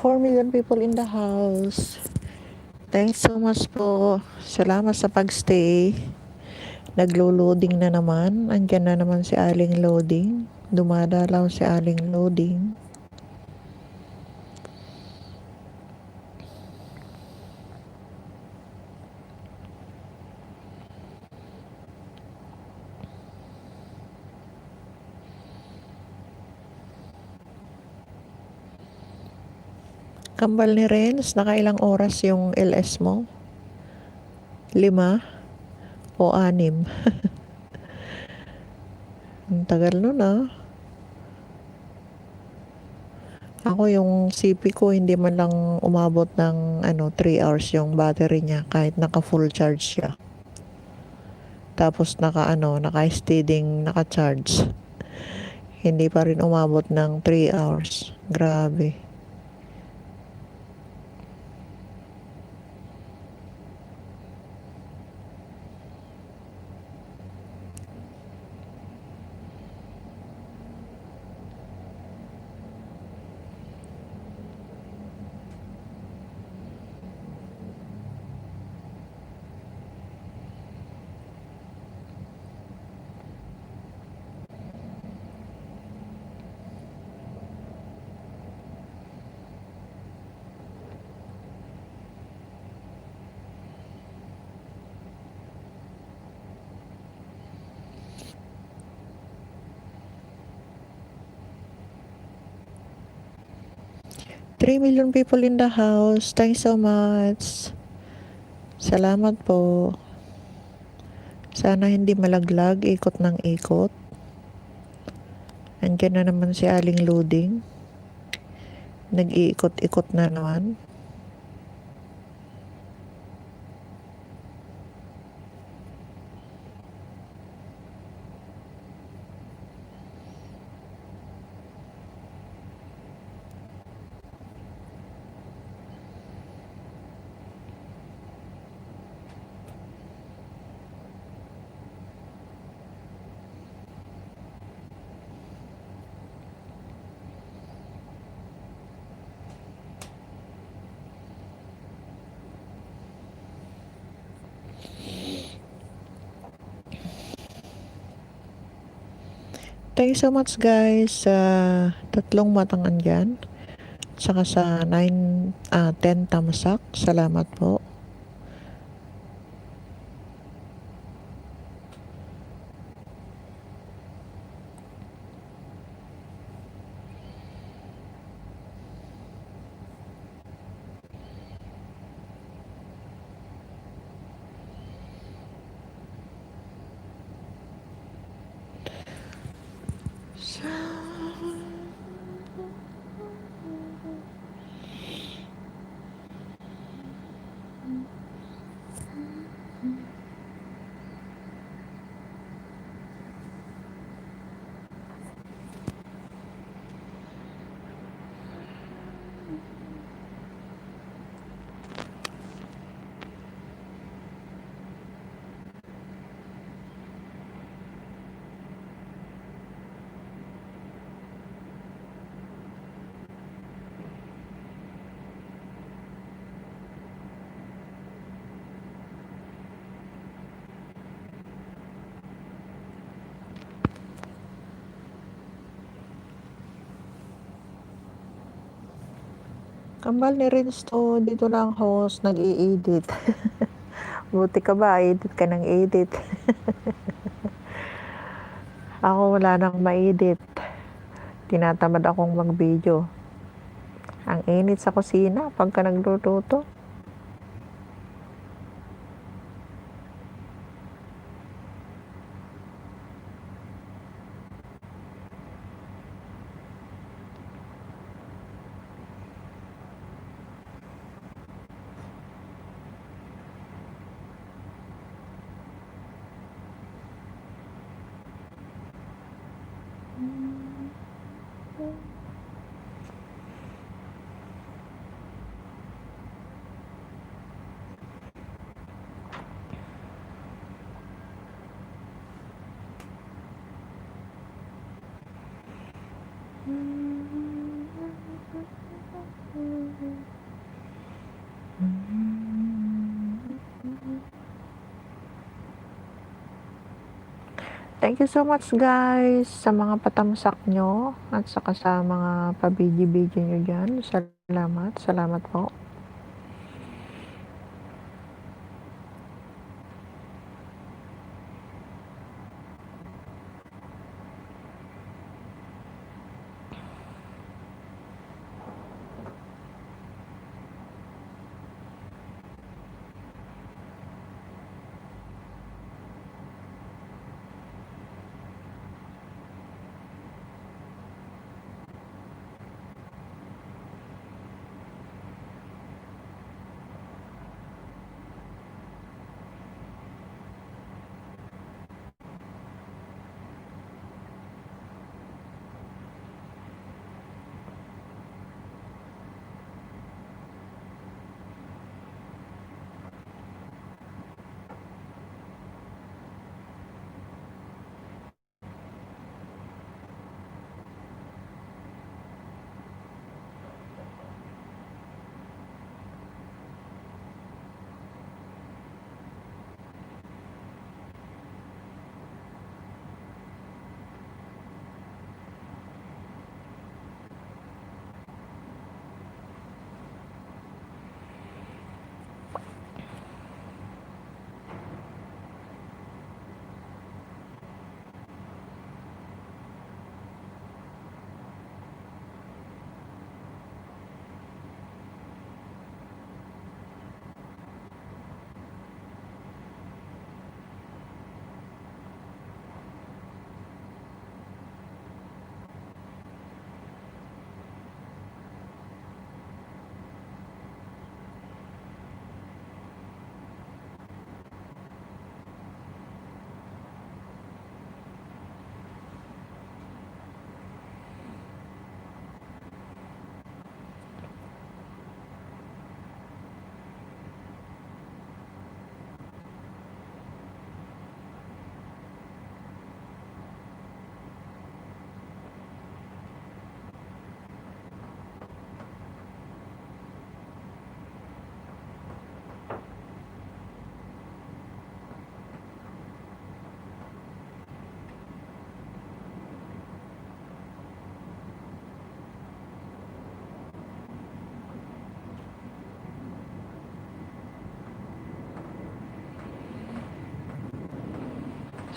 Four million people in the house. Thanks so much po. Salamat sa pag-stay. Naglo-loading na naman. Andyan na naman si Aling Loading. Dumadalaw si Aling Loading. Kambal ni Renz, nakailang oras yung LS mo? 5 o 6? Ang tagal nun ah. Ako yung CP ko hindi man lang umabot ng 3 hours yung battery niya kahit naka full charge siya. Tapos naka-steading, naka-charge. Hindi pa rin umabot ng 3 hours. Grabe. Three million people in the house. Thanks so much. Salamat po. Sana hindi malaglag, ikot ng ikot. Andiyan na naman si Aling Loading. Nag-iikot-ikot na naman. Thank you so much guys sa tatlong matang andyan. Saka sa 10 tamsak. Salamat po. Kambal ni Renz to, dito lang host, nag-i-edit. Buti ka ba, edit ka ng edit. Ako wala nang ma-edit. Tinatamad akong mag-video. Ang init sa kusina pagka nagluluto. Thank you so much guys sa mga patamsak nyo at saka sa mga pabidyo-bidyo nyo dyan. Salamat, salamat po.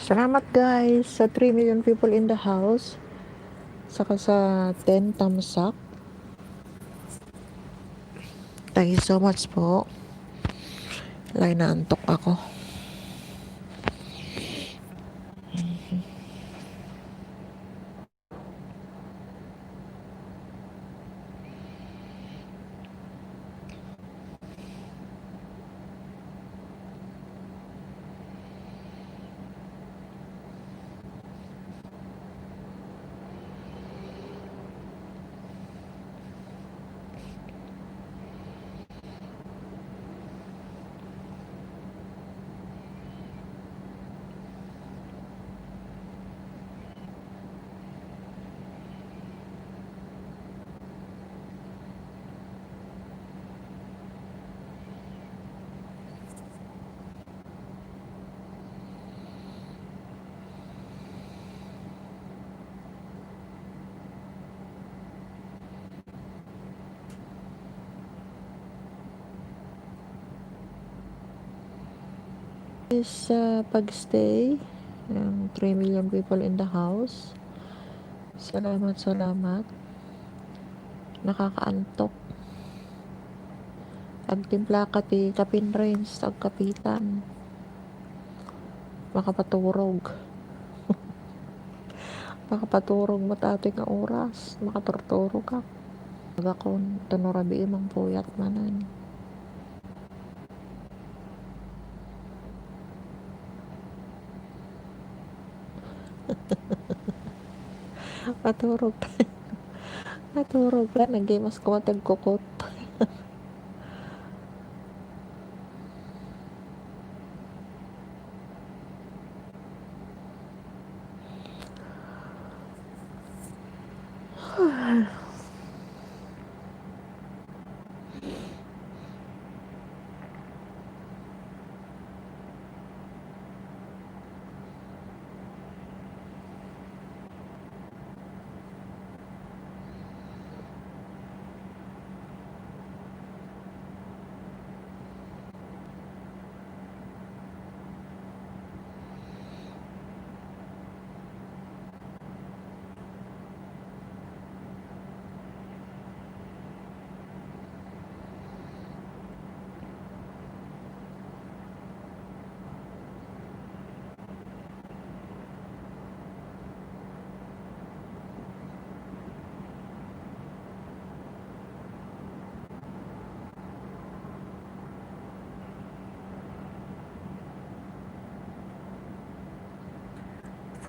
Salamat guys sa 3 million people in the house. Saka sa 10 thumbs up. Thank you so much po. Lagi naantok ako. Sa pagstay ng 3 million people in the house. Salamat, salamat. Nakakaantok. Agtimpla ka ti kapin rains, agkapitan. Makapaturog. Makapaturog mo tating nga oras. Makaturturog ka. Agakon, tanurabi imang puyat manan. Paturog. Paturog lang. Nag-gamas ko matagkukot.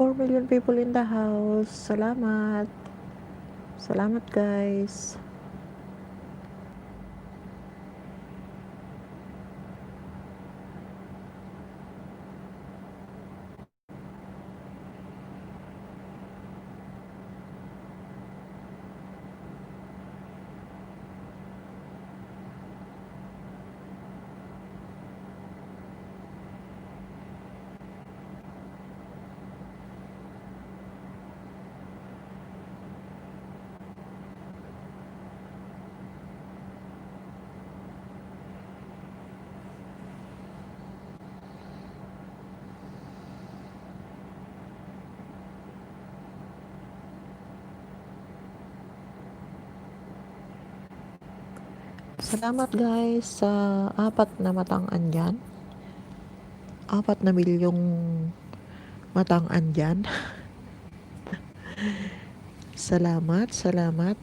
4 million people in the house. Salamat. Salamat guys. Salamat guys sa 4 na matang-an dyan. 4 na milyong matang-an dyan. Salamat, salamat.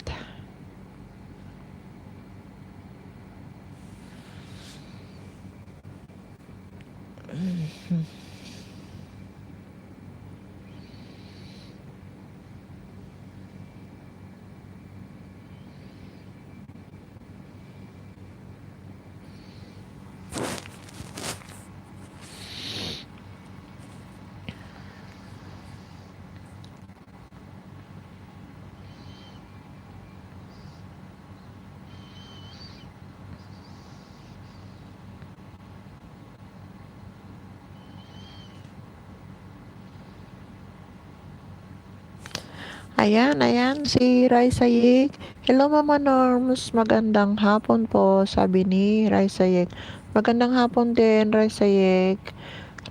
Ayan, si Raisa Yek. Hello Mama Norms, magandang hapon po, sabi ni Raisa Yek. Magandang hapon din, Raisa Yek.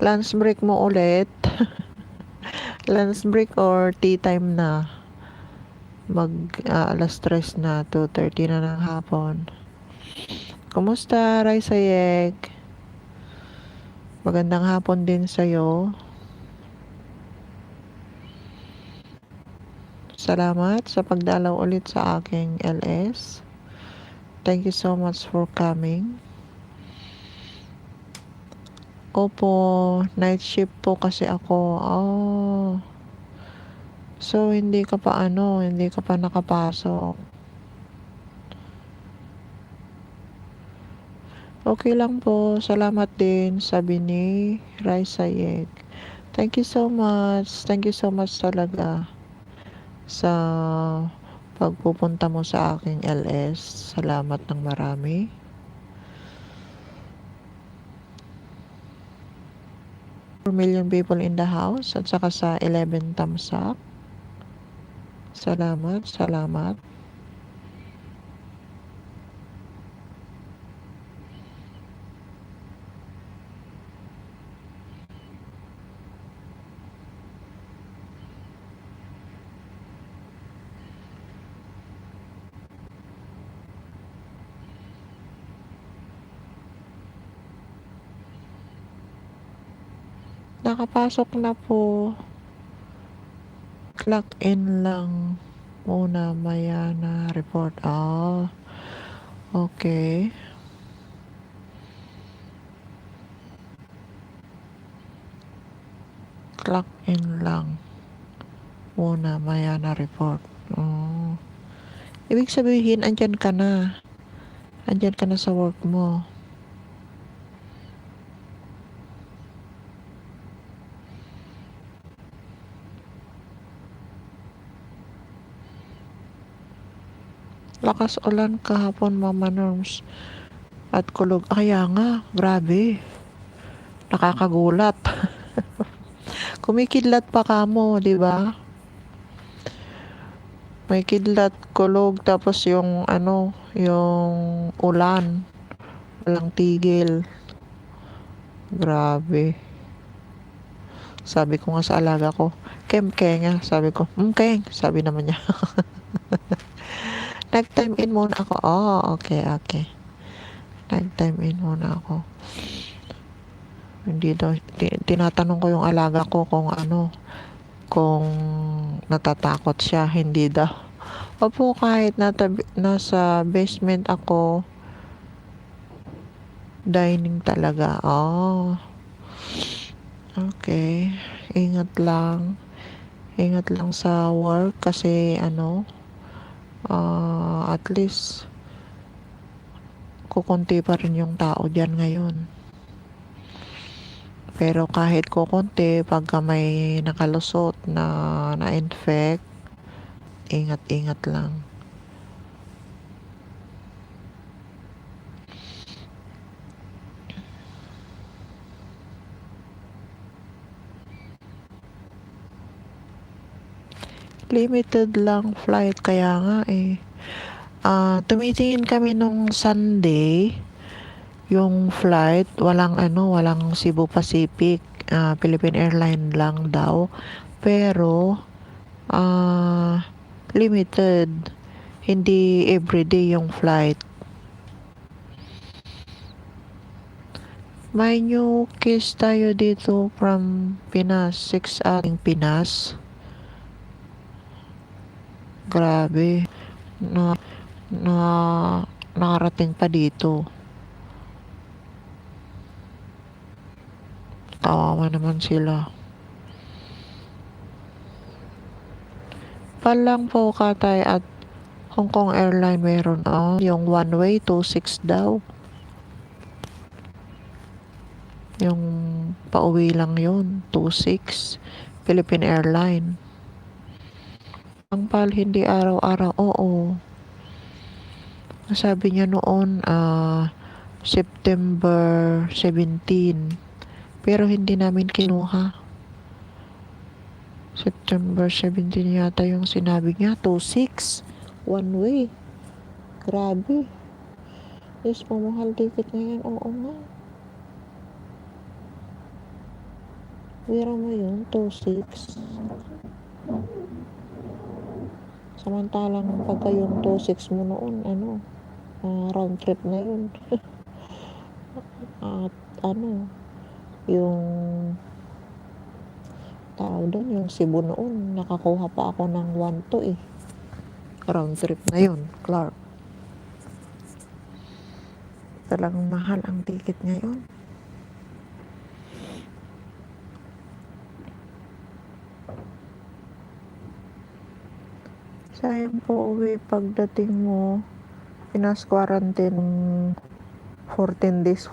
Lunch break mo ulit. Lunch break or tea time na? Alas 3 na, 2:30 na ng hapon. Kumusta, Raisa Yek? Magandang hapon din sa'yo. Salamat sa pagdalaw ulit sa aking LS. Thank you so much for coming. Opo, night shift po kasi ako. Oh. So, hindi ka pa nakapasok. Okay lang po. Salamat din, sabi ni Raisa Yek. Thank you so much. Thank you so much talaga sa pagpupunta mo sa aking LS. Salamat ng marami. Million people in the house at saka sa 11 thumbs up. Salamat, salamat. Nakapasok na po. Clock in lang muna, maya na report. Okay. Clock in lang muna, maya na report. Ibig sabihin, andyan ka na. Andyan ka na sa work mo. Lakas ulan kahapon, Mama Norms. At kulog. Kaya nga, grabe. Nakakagulat. Kumikidlat pa kamo, di ba? May kidlat, kulog, tapos yung yung ulan. Walang tigil. Grabe. Sabi ko nga sa alaga ko, Keng, sabi ko, Keng, sabi naman niya. Nag-time in muna ako. Okay. Nag-time in muna ako. Hindi daw, tinatanong ko yung alaga ko kung natatakot siya. Hindi daw. Opo, kahit nasa basement ako, dining talaga. Okay. Ingat lang. Ingat lang sa work kasi at least kukunti pa rin yung tao diyan ngayon. Pero kahit kukunti, pagka may nakalusot na na-infect, ingat-ingat lang. Limited lang flight, kaya nga eh. Tumitingin kami nung Sunday, yung flight, walang Cebu Pacific, Philippine Airlines lang daw. Pero, limited. Hindi everyday yung flight. May new case tayo dito from Pinas, 6 ating Pinas. Grabe. Na, na, nakarating pa dito. Kawawa naman sila. Palang po Katay at Hong Kong Airline meron yung one way 26 daw. Yung pauwi lang yun, 26. Philippine Airline. Ang pal hindi araw-araw, oo. Sabi niya noon, September 17. Pero hindi namin kinuha. September 17 yata yung sinabi niya, 26. One way. Grabe. Yes, pamahal ticket ngayon, oo nga. Bira mo yun, 2.6. Samantalang pagka yung 2.6 mo noon, round trip na yun. At yung tawag doon, yung Cebu noon, nakakuha pa ako ng 1.2 eh. Round trip na yun, Clark. Talagang mahal ang ticket ngayon. Sayang po uwi pagdating mo, Pinas quarantine 14 days,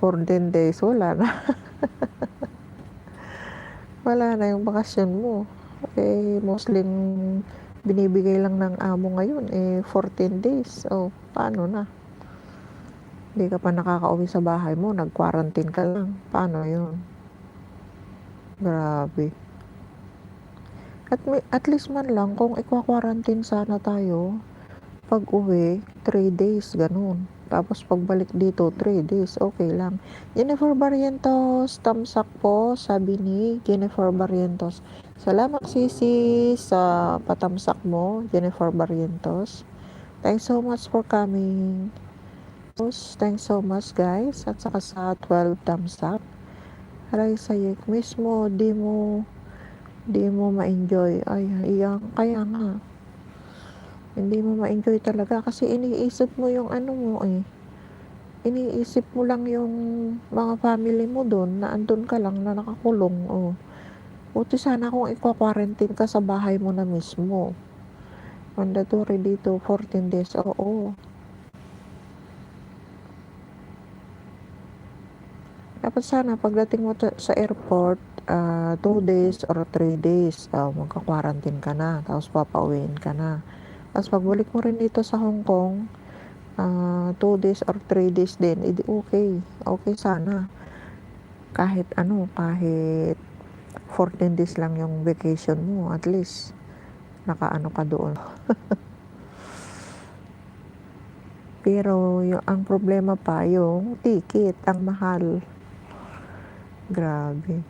wala na. Wala na yung bakasyon mo. Mostly binibigay lang ng amo ngayon, 14 days. Paano na? Hindi ka pa nakakauwi sa bahay mo, nag-quarantine ka lang. Paano yun? Grabe. At least man lang, kung ikwa-quarantine sana tayo, pag uwi, 3 days, ganun. Tapos pagbalik dito, 3 days, okay lang. Jennifer Barrientos, thumbs up po, sabi ni Jennifer Barrientos. Salamat sisi sa patamsak mo, Jennifer Barrientos. Thanks so much for coming. Thanks so much guys. At saka sa 12 thumbs up. Aray sayik mismo, di mo ma-enjoy. Ay, kaya nga. Hindi mo ma-enjoy talaga kasi iniisip mo yung mo Iniisip mo lang yung mga family mo doon, na andun ka lang na nakakulong. Buti sana kung ikwa-quarantine ka sa bahay mo na mismo. Mandatory dito, 14 days. Oo. Dapat sana pagdating mo sa airport, 2 days or 3 days, magka-quarantine ka na, tapos papauwiin ka na. Tapos pagbalik mo rin dito sa Hong Kong, 2 days or 3 days din, edi okay sana. Kahit 14 days lang yung vacation mo, at least nakaano ka doon. Pero ang problema pa, yung ticket, ang mahal. Grabe.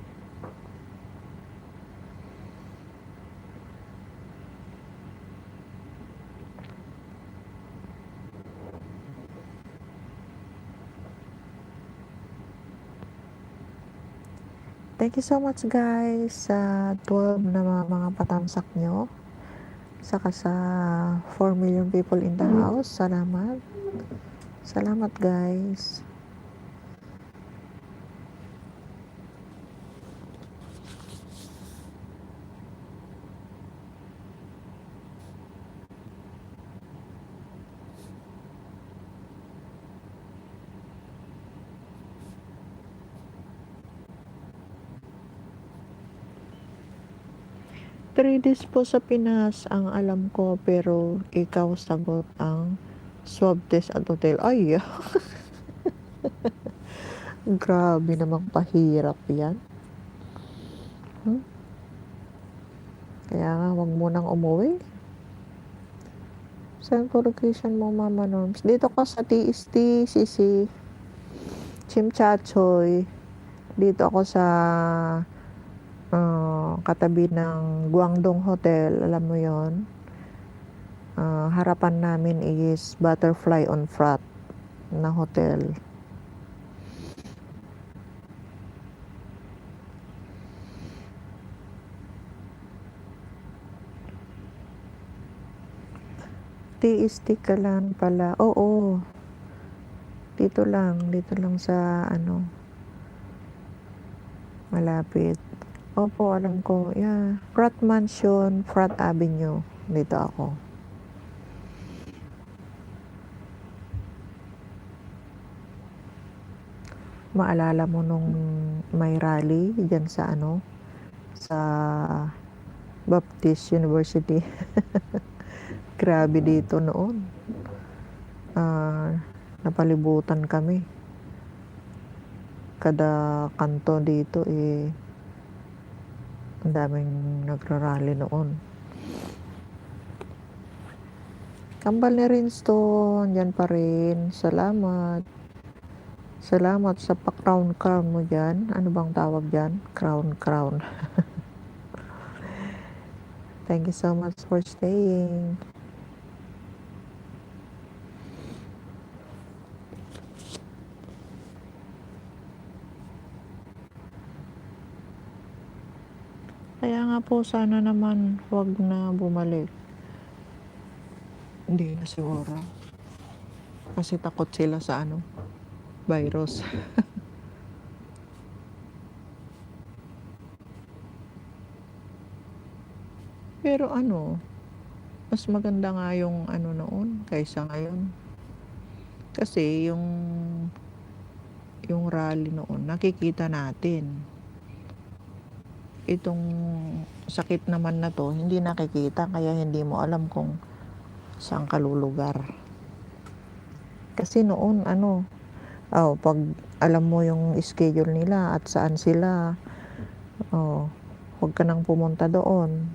Thank you so much guys sa 12 na mga patamsak nyo. Saka sa 4 million people in the house. Salamat. Salamat guys. 3 days po sa Pinas ang alam ko, pero ikaw sagot ang swab test at hotel. Ay, grabe namang pahirap yan. Kaya nga, wag mo nang umuwi. Saan po location mo, Mama Norms? Dito ka sa TST, Sisi. Chimchachoy. Dito ako sa katabi ng Guangdong Hotel. Alam mo yon. Harapan namin is Butterfly on Frat na hotel. TST ka lang pala. Oo. Dito lang sa malapit. Opo, alam ko. Yeah. Frat Mansion, Frat Avenue. Dito ako. Maalala mo nung may rally dyan sa sa Baptist University. Grabe dito noon. Napalibutan kami. Kada kanto dito ang daming nagrarally noon. Kambal ni Rinstone, dyan pa rin. Salamat sa pa-crown mo dyan. Ano bang tawag dyan? Crown. Thank you so much for staying. Kaya nga po, sana naman wag na bumalik. Hindi na siguro. Kasi takot sila sa virus. Pero mas maganda nga yung noon kaysa ngayon. Kasi yung rally noon, nakikita natin. Itong sakit naman na to, hindi nakikita, kaya hindi mo alam kung saan ka lulugar. Kasi noon, pag alam mo yung schedule nila at saan sila, huwag ka nang pumunta doon.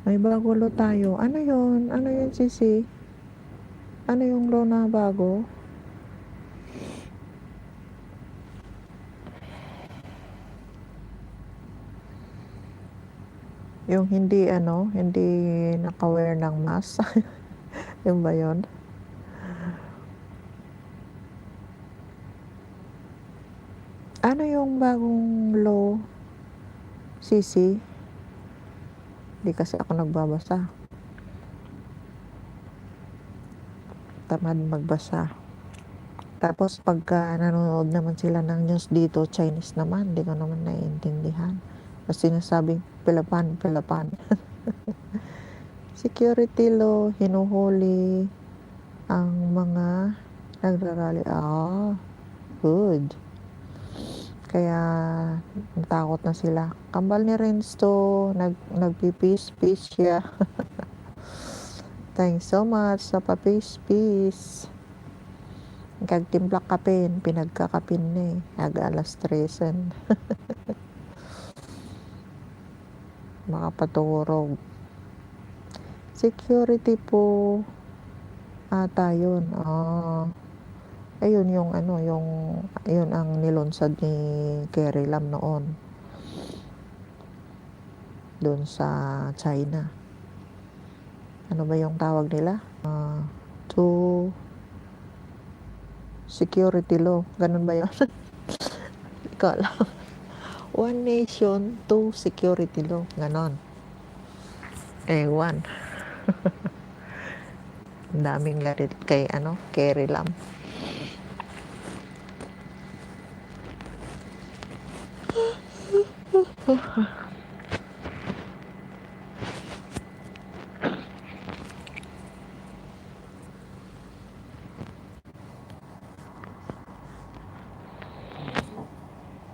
May bago lo tayo. Ano yun, Sisi? Ano yung lo na bago? Yung hindi naka-wear ng mask. Yung ba yun? Ano yung bagong law, Sisi? Hindi kasi ako nagbabasa. Tamad magbasa. Tapos pagka nanonood naman sila ng news dito, Chinese naman, hindi ko naman naiintindihan. Kasi sinasabing Pelapan. Security law, hinuhuli ang mga nagrarally. Good. Kaya natakot na sila. Kambal ni Renzo, nagpipis siya. Thanks so much sa papis. Kagtimplak kapin, pinagkakapin ni. Alas 3. Makapaturog. Security po ata yun. Ayun yung yun ang nilunsad ni Carrie Lam noon. Doon sa China. Ano ba yung tawag nila? To security law. Ganun ba yun? Ikaw lang. One nation, two security law. Ganon. Ewan. Ang daming galit kay Carrie Lam.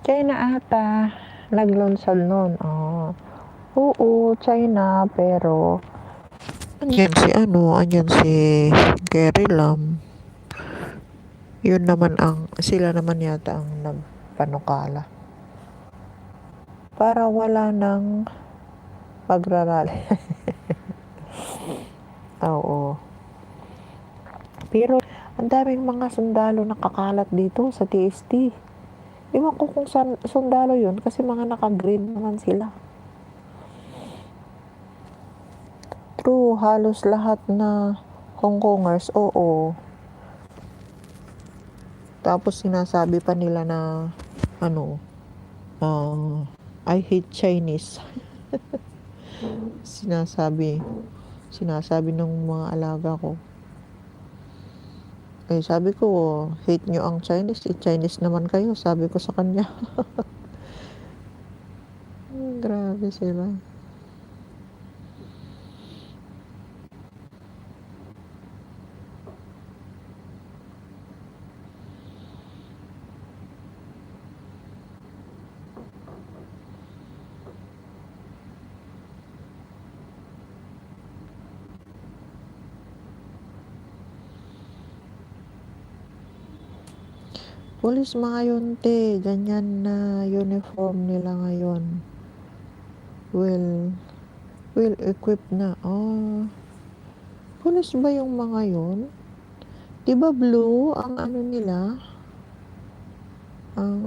China ata naglunsad noon. Oo, China, pero andyan si Gary Lam. Yun naman sila naman yata ang nagpanukala. Para wala nang pagrarally. Oo. Pero, ang daming mga sundalo nakakalat dito sa TST. Iwan ko kung sundalo yun kasi mga naka-green naman sila. True, halos lahat na Hong Kongers, oo. Tapos sinasabi pa nila na, I hate Chinese. Sinasabi ng mga alaga ko. Sabi ko, hate nyo ang Chinese, Chinese naman kayo, sabi ko sa kanya. Grabe sila. Pulis mga yun, te. Ganyan na uniform nila ngayon. Well equipped na. Pulis ba yung mga yun? Diba blue ang nila? Ang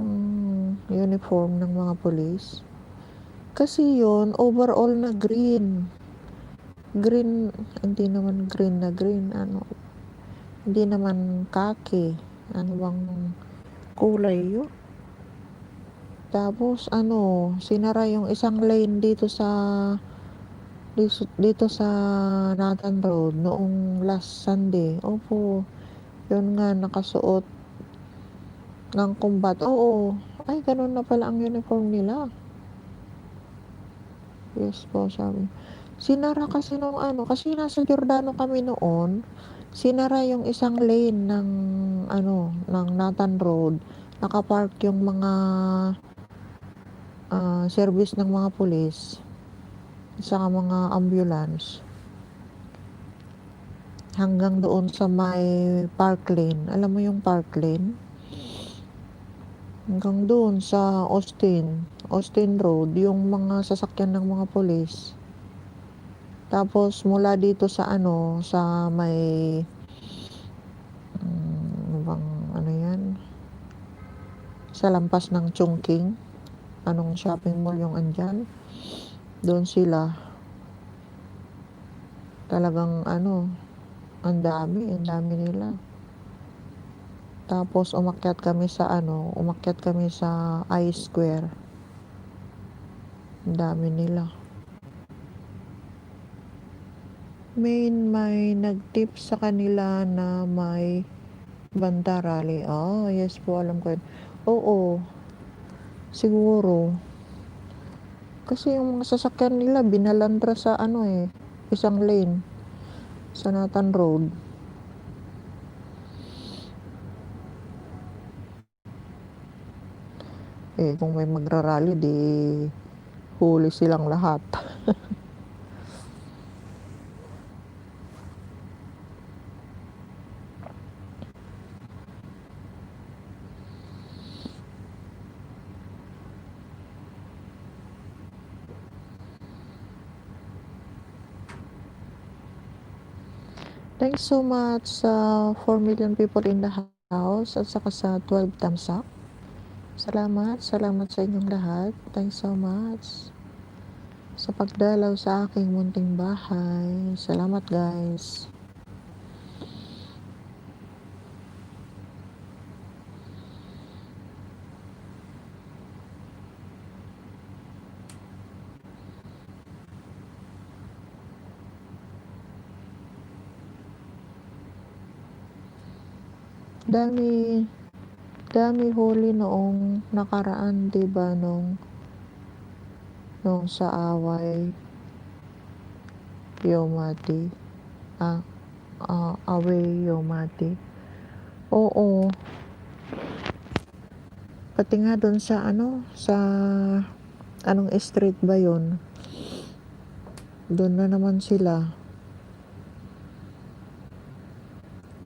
uniform ng mga pulis? Kasi yun, overall na green. Green, hindi naman green na green. Hindi naman khaki. Ano bang kulay yun? Tapos sinara yung isang lane dito sa Nathan Road noong last Sunday. Opo, yun nga nakasuot ng combat. Oo, ay ganun na pala ang uniform nila. Yes po, sabi. Sinara kasi nung kasi nasa Giordano kami noon, sinara yung isang lane ng Nathan Road. Nakapark yung mga service ng mga pulis sa mga ambulance hanggang doon sa may park lane. Alam mo yung park lane? Hanggang doon sa Austin Road, yung mga sasakyan ng mga pulis. Tapos mula dito sa sa may sa lampas ng Chongqing, anong shopping mall yung andyan, doon sila talagang ang dami nila. Tapos umakyat kami sa I Square, ang dami nila. May nag-tip sa kanila na may banta rally. Yes po, alam ko yun. Oo, siguro. Kasi yung mga sasakyan nila, binalandra sa isang lane sa Nathan Road. Kung may magrarally, di huli silang lahat. Thanks so much sa 4 million people in the house at saka sa 12 thumbs up. Salamat sa inyong lahat. Thanks so much sa pagdalaw sa aking munting bahay. Salamat guys. Dami huli noong nakaraan, diba, nung sa away Yomati. Away Yomati. Oo. Pati nga doon sa sa anong street ba yun? Doon na naman sila.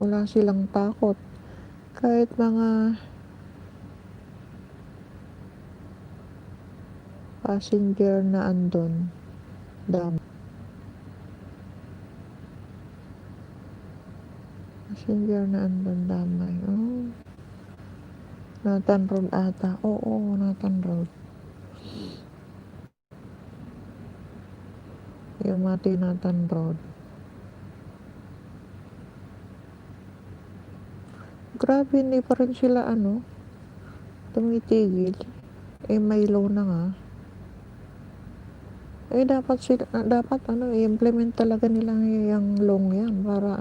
Wala silang takot. Kahit mga passenger na andon. Passenger na andon damay. Oh. Nathan Road ata. Oo, Nathan Road. Yung mati Nathan Road. Grabe, hindi pa rin sila tumitigil. May low na nga. Dapat i-implement talaga nila yung long yan para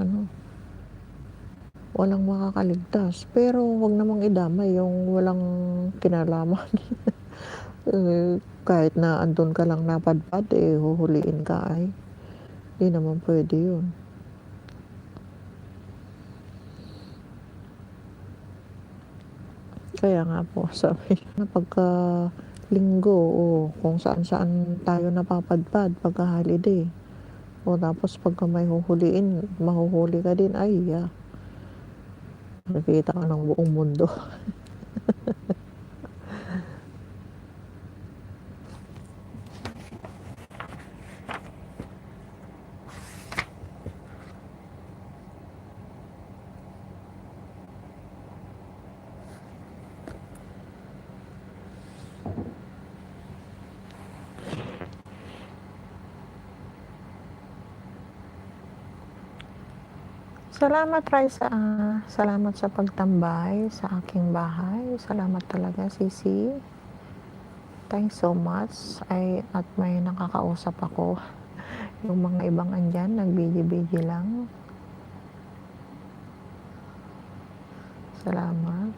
walang makakaligtas. Pero wag namang idamay yung walang kinalaman. Kahit na andun ka lang napadpad, huhuliin ka ay. Hindi naman pwede yun. Kaya nga po, sabi na pagka linggo kung saan-saan tayo napapadpad pagka holiday. Tapos pagka may mahuhuli ka din, nakikita ka ng buong mundo. Salamat, Raisa. Salamat sa pagtambay sa aking bahay. Salamat talaga, Sisi. Thanks so much. At may nakakausap ako. Yung mga ibang andyan, nagbigi-bigi lang. Salamat.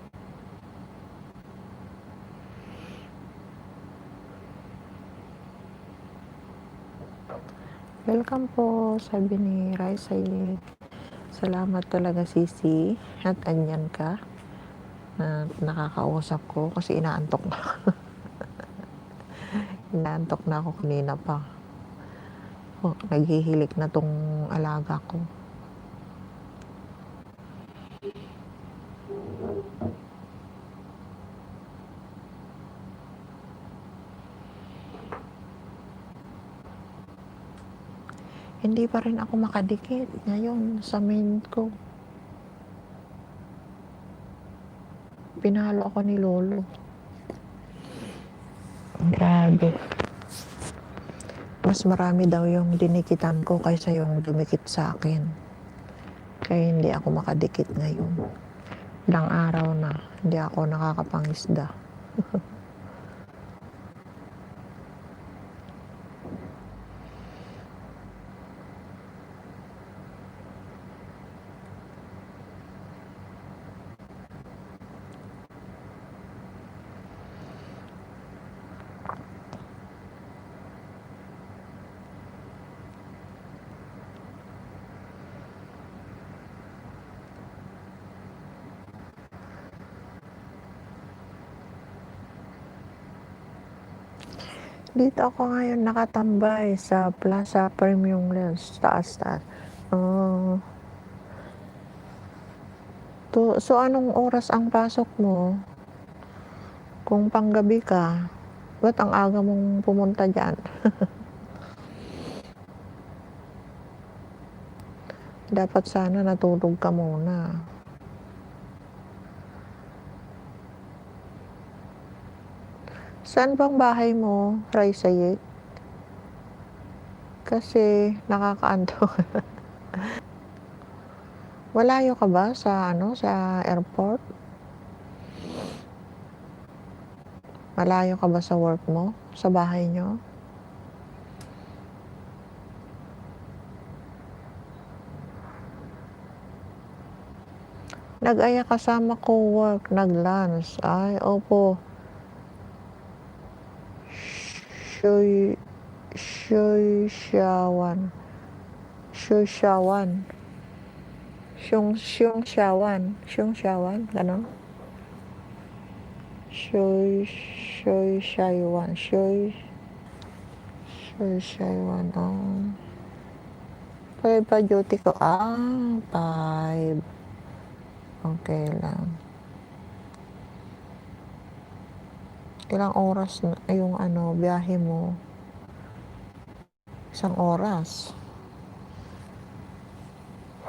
Welcome po, sabi ni Raisa. Salamat talaga, Sisi. At andyan ka na nakakausap ko kasi inaantok na. Inaantok na ako kanina pa. Naghihilik na tong alaga ko. Hindi pa rin ako makadikit ngayon sa main ko. Pinalo ako ni Lolo. Grabe. Mas marami daw yung dinikitan ko kaysa yung dumikit sa akin. Kaya hindi ako makadikit ngayon. Ilang araw na, hindi ako nakakapangisda. Dito ako ngayon nakatambay sa Plaza Premium Lens, taas. So anong oras ang pasok mo? Kung panggabi ka, ba't ang aga mong pumunta dyan? Dapat sana natulog ka muna. Saan bang bahay mo, Raisayek? Kasi nakakaantok. Malayo ka ba sa airport? Malayo ka ba sa work mo? Sa bahay nyo? Nag-aya kasama ko work, nag-lunch. Ay, opo. Shushawan. Shungshawan, gano'n? Shushawan. Shy 1, oh. 5 pa duty ko. 5. Okay lang. Ilang oras na yung biyahe mo? 1 oras.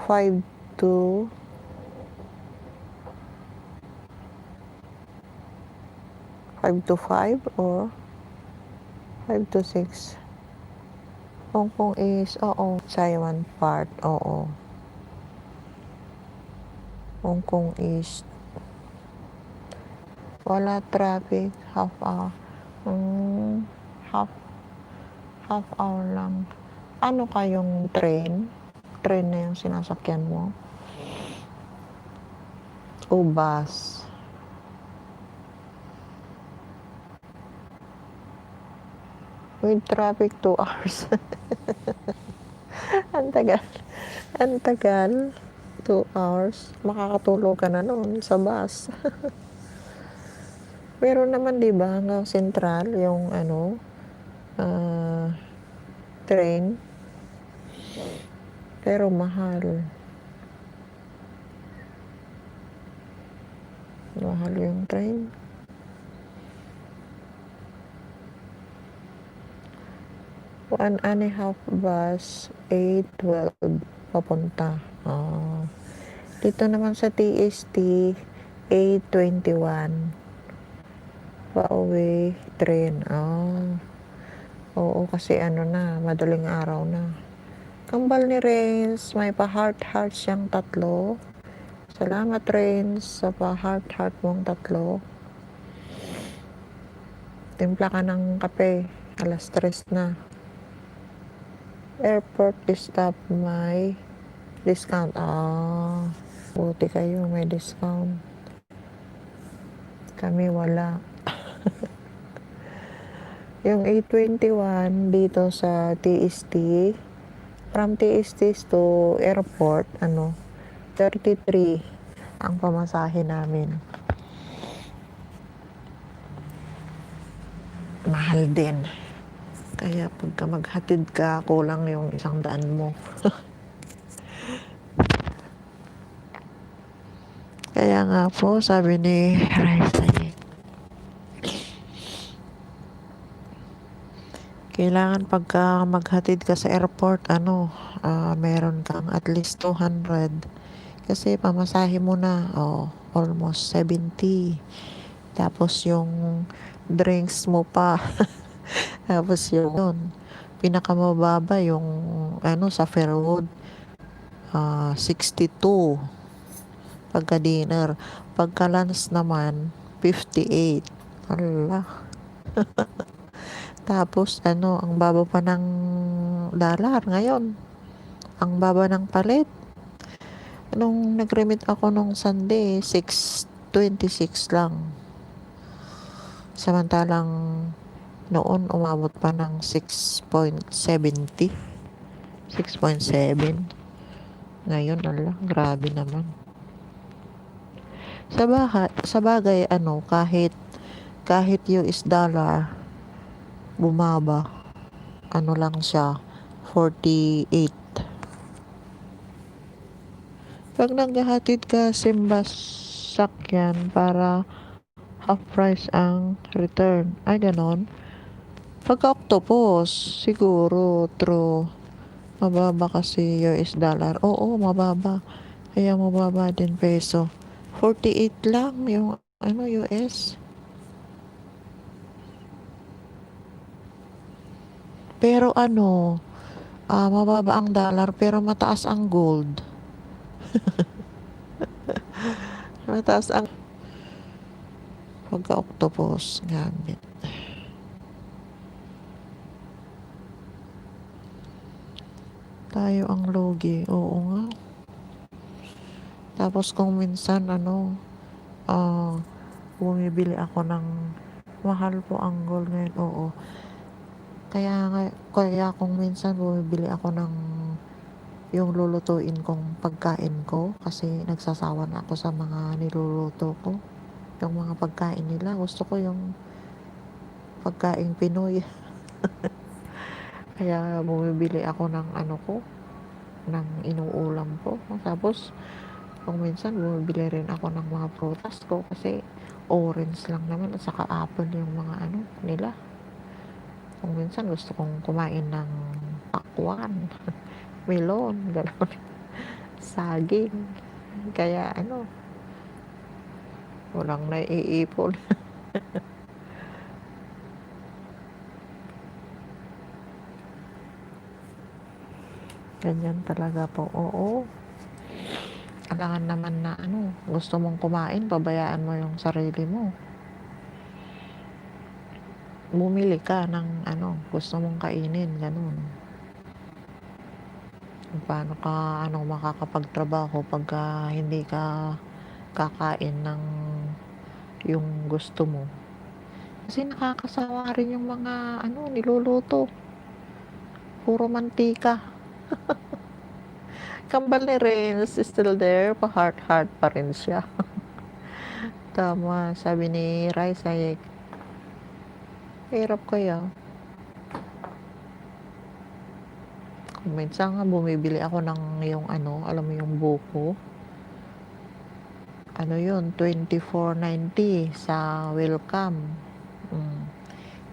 5 to 5 or 5 to 6? Hong Kong is, Taiwan part, oo. Hong Kong is wala traffic, half hour. Half hour lang. Ano kayong train? Train na yung sinasakyan mo? O bus? With traffic, 2 hours. Ang tagal. Ang tagal. 2 hours. Makakatulog ka na noon sa bus. Meron naman, di ba, hanggang Central, yung train. Pero mahal. Mahal yung train. 1.5 bus, 8:12 papunta. Dito naman sa TST, 8:21 pauwi train. Oo, kasi na, madaling araw na. Kambal ni Renz, may pa-heart siyang 3. Salamat, Renz, sa pa-heart mong 3. Timpla ka ng kape, alas 3 na. Airport stop may discount. Buti kayo, may discount. Kami wala. Yung 8:21 dito sa TST, from TST to airport, 33 ang pamasahe namin. Mahal din. Kaya pagka maghatid ka, kulang yung 100 mo. Kaya nga po, sabi ni Raisa, kailangan pagka maghatid ka sa airport, meron kang at least 200. Kasi pamasahe mo na, almost 70. Tapos yung drinks mo pa. Tapos yun, pinakamababa yung sa Fairwood, 62 pagka dinner. Pagka lunch naman, 58. Allah. Tapos ang baba pa ng dollar ngayon. Ang baba ng palit. Nung nag-remit ako nung Sunday, 6.26 lang. Samantalang noon umabot pa ng 6.70. 6.7. Ngayon, grabe naman. Sa bagay, kahit US dollar bumaba, lang siya, 48. Pag naghahatid ka simbas sakyan para half price ang return, ay ganon. Pagka octopus, siguro true, mababa kasi US dollar. Oo, mababa. Kaya mababa din peso. 48 lang yung US. Pero mababa ang dollar pero mataas ang gold. Mataas ang pagka octopus gamit. Tayo ang logi. Oo nga. Tapos kung minsan bumibili ako ng mahal po ang gold ngayon. Oo. Kaya kung minsan bumibili ako ng yung lulutuin kong pagkain ko kasi nagsasawa na ako sa mga niluluto ko. Yung mga pagkain nila, gusto ko yung pagkain Pinoy. Kaya bumibili ako ng ano ko, ng inuulam ko. Tapos kung minsan bumibili rin ako ng mga prutas ko kasi orange lang naman at saka apple yung mga ano nila. Kung minsan gusto kong kumain ng pakwan, melon, gano'n, saging. Kaya ano, walang naiipon. Ganyan talaga po, oo. Kailangan naman na ano, gusto mong kumain, pabayaan mo yung sarili mo. Bumili ka ng ano, gusto mong kainin, gano'n. Paano ka ano, makakapagtrabaho pagka hindi ka kakain ng yung gusto mo. Kasi nakakasawa rin yung mga ano, niluluto. Puro mantika. Kambal ni Renz is still there, pa-heart-heart pa rin siya. Tama, sabi ni Raisa, hirap kaya. Kung minsan nga bumibili ako ng yung ano, alam mo yung buko. Ano yun, 24.90 sa Welcome.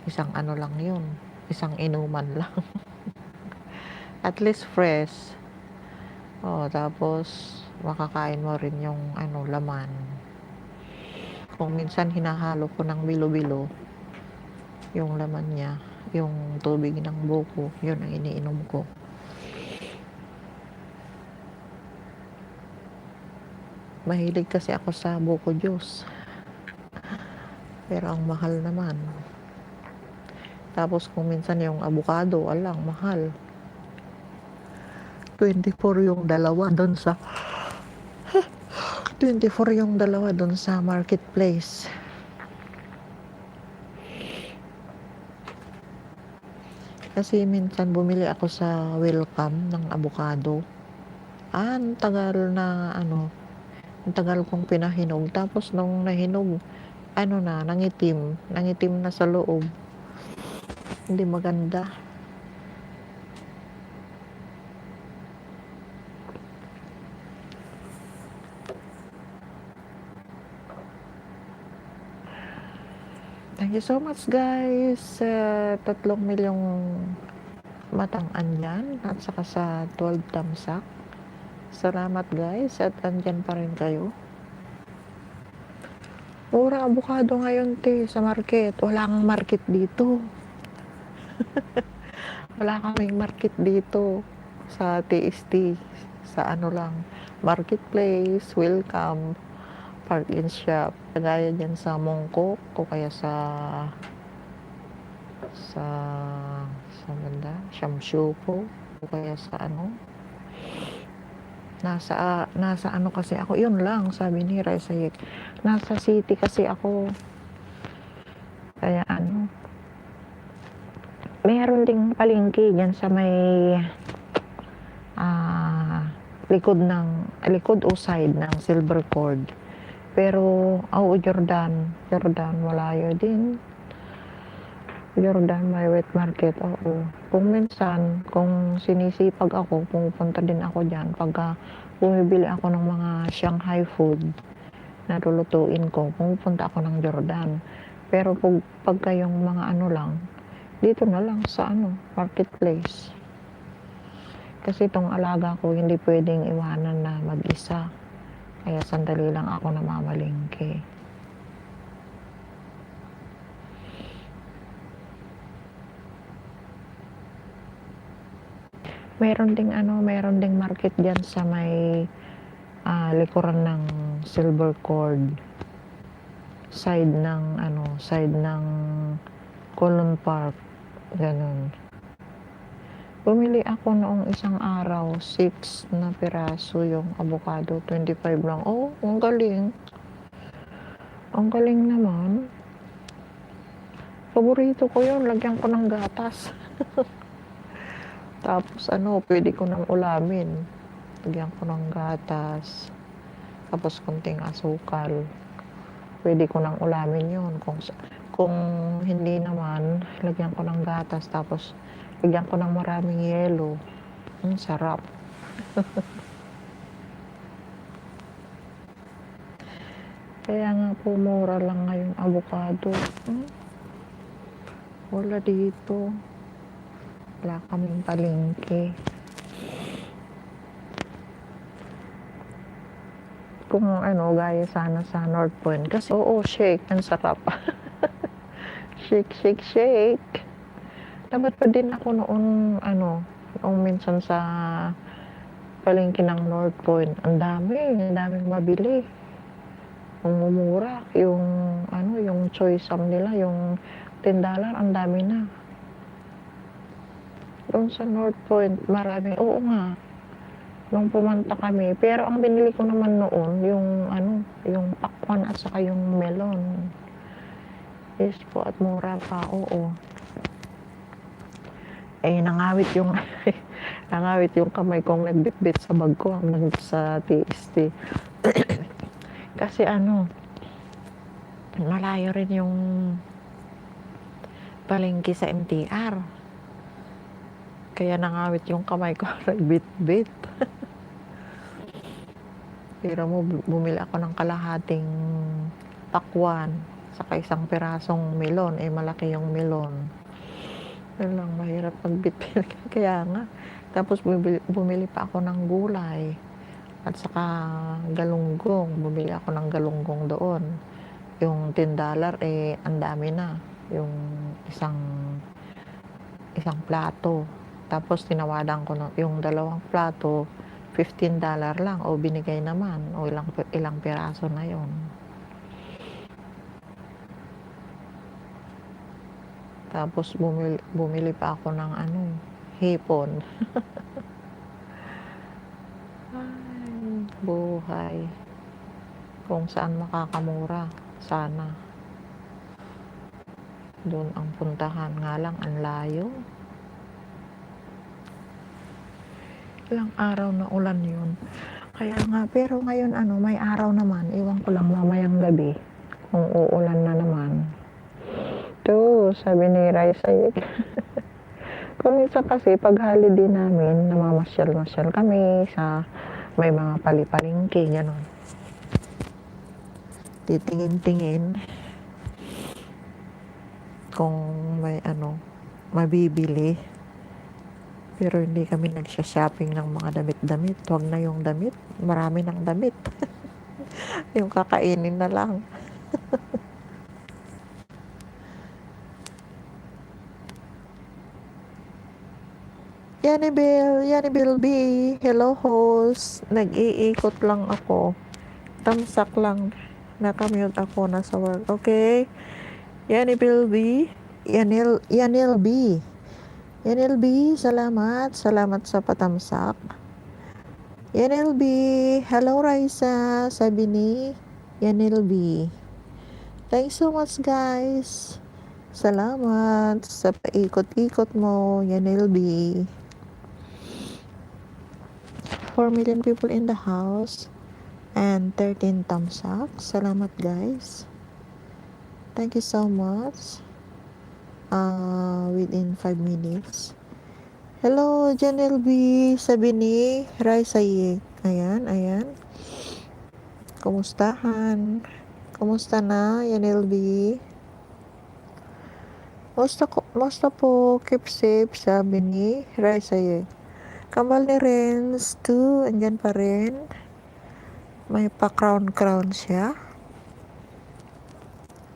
Isang ano lang yun, isang inuman lang. At least fresh. Oh, tapos makakain mo rin yung ano, laman. Kung minsan hinahalo ko ng bilo-bilo, yung laman niya, yung tubig ng buko, yun ang iniinom ko. Mahilig kasi ako sa buko juice. Pero ang mahal naman. Tapos kung minsan yung avocado, alang mahal. 24 yung dalawa doon sa 24 yung dalawa doon sa marketplace. Kasi minsan bumili ako sa Welcome ng avocado. Ang tagal na ano, ang tagal kong pinahinog. Tapos nung nahinog, ano na, nangitim na sa loob. Hindi maganda. Thank you so much guys sa 3 milyong matang-an yan at saka sa 12 tamsak. Salamat guys at andyan pa rin kayo. Mura avocado ngayon sa market. Wala kang market dito. Wala kaming market dito sa TST. Sa ano lang, marketplace, Welcome, Park and Shop. Kagaya dyan sa Mongkok o kaya sa banda, Shamshupo o kaya sa ano. Nasa ano kasi ako, yun lang sabi ni Raisa, nasa city kasi ako. Kaya ano, meron ding palengke dyan sa may likod o side ng Silver Cord. Pero Jordan malayo din. Jordan may wet market, oo. Kung minsan, kung sinisipag ako, pumupunta din ako dyan. Pagka bumibili ako ng mga Shanghai food na lulutuin ko, pumupunta ako ng Jordan. Pero pagka yung mga ano lang, dito na lang sa ano, marketplace. Kasi itong alaga ko, hindi pwedeng iwanan na mag-isa. Kaya sandali lang ako namamalengke. Meron ding market diyan sa may likuran ng Silver Cord. Side ng Colon Park. Ganun. Bumili ako noong isang araw, 6 na piraso yung avocado, 25 lang. Oh, ang galing. Ang galing naman. Paborito ko yun, lagyan ko ng gatas. Tapos pwede ko nang ulamin. Lagyan ko ng gatas. Tapos konting asukal. Pwede ko nang ulamin yun. Kung hindi naman, lagyan ko ng gatas. Tapos Bigyan ko ng maraming yelo. Ang sarap. Kaya nga po, mura lang ngayon avocado. Wala dito. Wala kaming palengke. Kung ano, gaya sana sa North Point. Kasi, shake. Ang sarap. Shake, shake, shake. Dapat pa din ako noon, noong minsan sa palengke ng North Point. Ang daming mabili. Mumura. Yung choice nila, yung $10, ang dami na. Doon sa North Point, marami. Oo nga. Nung pumunta kami. Pero ang binili ko naman noon, yung pakwan at saka yung melon. Yes po, at mura pa. Oo. Nangawit yung kamay kong nagbitbit sa bag ko hanggang sa TST. Kasi malayo rin yung palengke sa MTR. Kaya nangawit yung kamay ko, nagbitbit. Pero bumili ako ng kalahating pakwan, saka isang pirasong melon. Malaki yung melon. Yun lang, mahirap magbitbit. Kaya nga. Tapos bumili pa ako ng gulay. At saka galunggong. Bumili ako ng galunggong doon. Yung $10, ang dami na. Yung isang plato. Tapos tinawadan ko yung 2 plato, $15 lang. Binigay naman. Ilang piraso na yon. Tapos bumili pa ako ng hipon. Ay, buhay. Kung saan makakamura, sana. Doon ang puntahan. Nga lang, ang layo. Ilang araw na ulan yun. Kaya nga, pero ngayon may araw naman. Iwan ko lang mamayang gabi. Kung uulan na naman. Ito, sabi ni Raisa. Kung isa kasi, pag holiday namin, namamasyal-masyal kami sa may mga palipalingke, gano'n. Titingin-tingin kung may mabibili. Pero hindi kami nagsha-shopping ng mga damit-damit. Huwag na yung damit. Marami ng damit. Yung kakainin na lang. Yanibel B. Hello host. Nag-iikot lang ako. Tamsak lang. Nakamute ako nasa work. Okay. Yanibel B. Yanil B. Yanil B. Salamat. Salamat sa patamsak. Yanil B. Hello Raisa. Sabi ni Yanil B. Thanks so much guys. Salamat sa paikot-ikot mo, Yanil B. 4 million people in the house and 13 thumbs up. Salamat guys. Thank you so much. Within 5 minutes. Hello, Janelle B. Sabi ni Raisayek. Ayan. Kumustahan? Kumusta na, Janelle B? Musta po? Keep safe, sabi ni Raisayek. Kambal ni Renz 2, andyan pa rin. May pa-crown siya.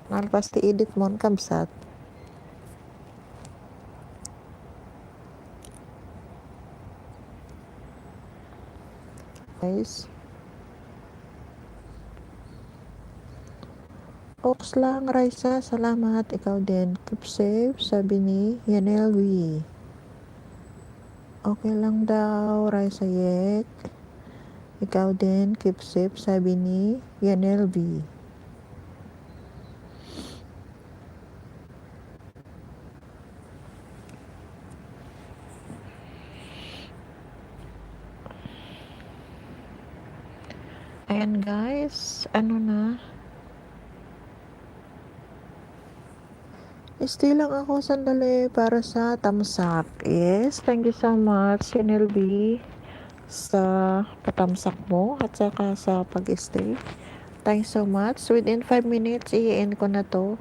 Pasti edit mo ang kamsat. Guys. Ox lang, Raisa. Salamat. Ikaw din. Keep safe, sabi ni Yanelwi. Okay lang daw, Raisa Yek. Ikaw din, keep safe, sabi ni Yanelwi. Ayan guys, Stay lang ako sandali para sa tamsak. Yes, thank you so much, NLB, sa patamsak mo at saka sa pag-stay. Thanks so much. Within 5 minutes, i-end ko na to.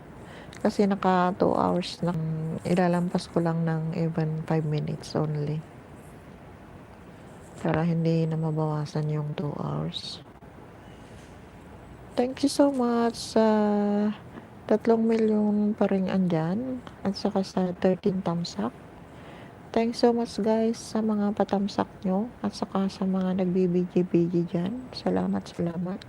Kasi naka 2 hours lang. Ilalampas ko lang ng even 5 minutes only. Para hindi na mabawasan yung 2 hours. Thank you so much sa 3 milyon pa rin andyan. At saka sa 13 tamsak. Thanks so much guys sa mga patamsak nyo. At saka sa mga nagbibiji-biji dyan. Salamat, salamat.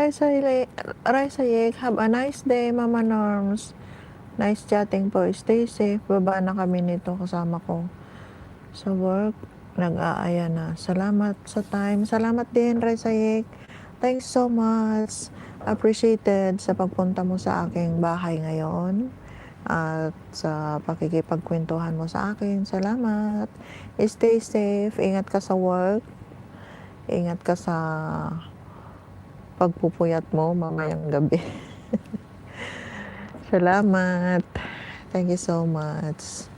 Raisa Yek, have a nice day, Mama Norms. Nice chatting po. Stay safe. Baba na kami nito kasama ko sa work. Nag-aaya na. Salamat sa time. Salamat din, Raisa Yek. Thanks so much. Appreciated sa pagpunta mo sa aking bahay ngayon. At sa pakikipagkwentuhan mo sa akin. Salamat. Stay safe. Ingat ka sa work. Ingat ka sa pagpupuyat mo mamayang gabi. Salamat. Thank you so much.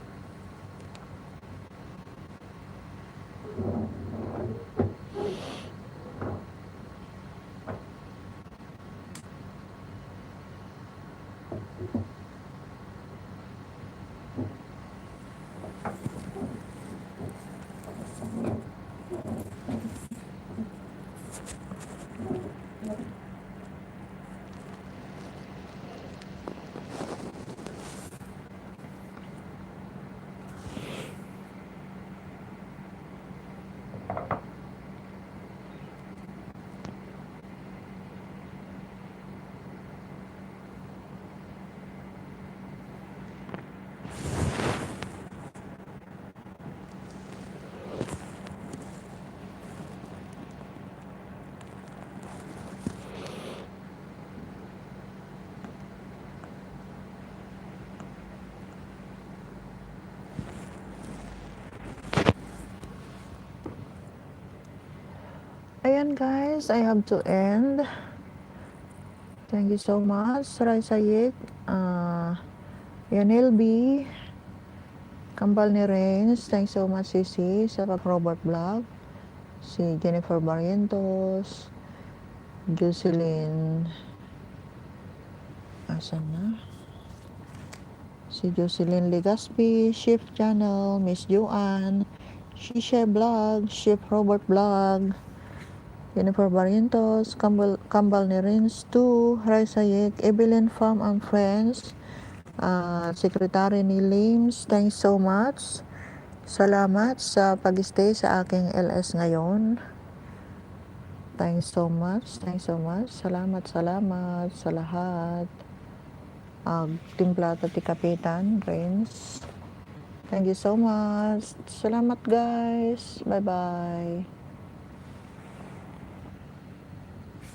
Ayan guys, I have to end. Thank you so much, Raisa Yek, Yanel B, Kambal ni Renz. Thanks so much, Sisi, sa Robert Vlog. Si Jennifer Barrientos, Jocelyn, asan na? Si Jocelyn Legaspi, Shift Channel, Miss Joanne, Shisha Vlog, Shift Robert Vlog, Jennifer Barrientos, Kambal ni Renz 2, Raisa Yek, Evelyn Farm and Friends, Secretary ni Lims. Thanks so much. Salamat sa pag-stay sa aking LS ngayon. Thanks so much. Thanks so much. Salamat sa lahat. Timplata ti Kapitan Renz. Thank you so much. Salamat guys. Bye-bye.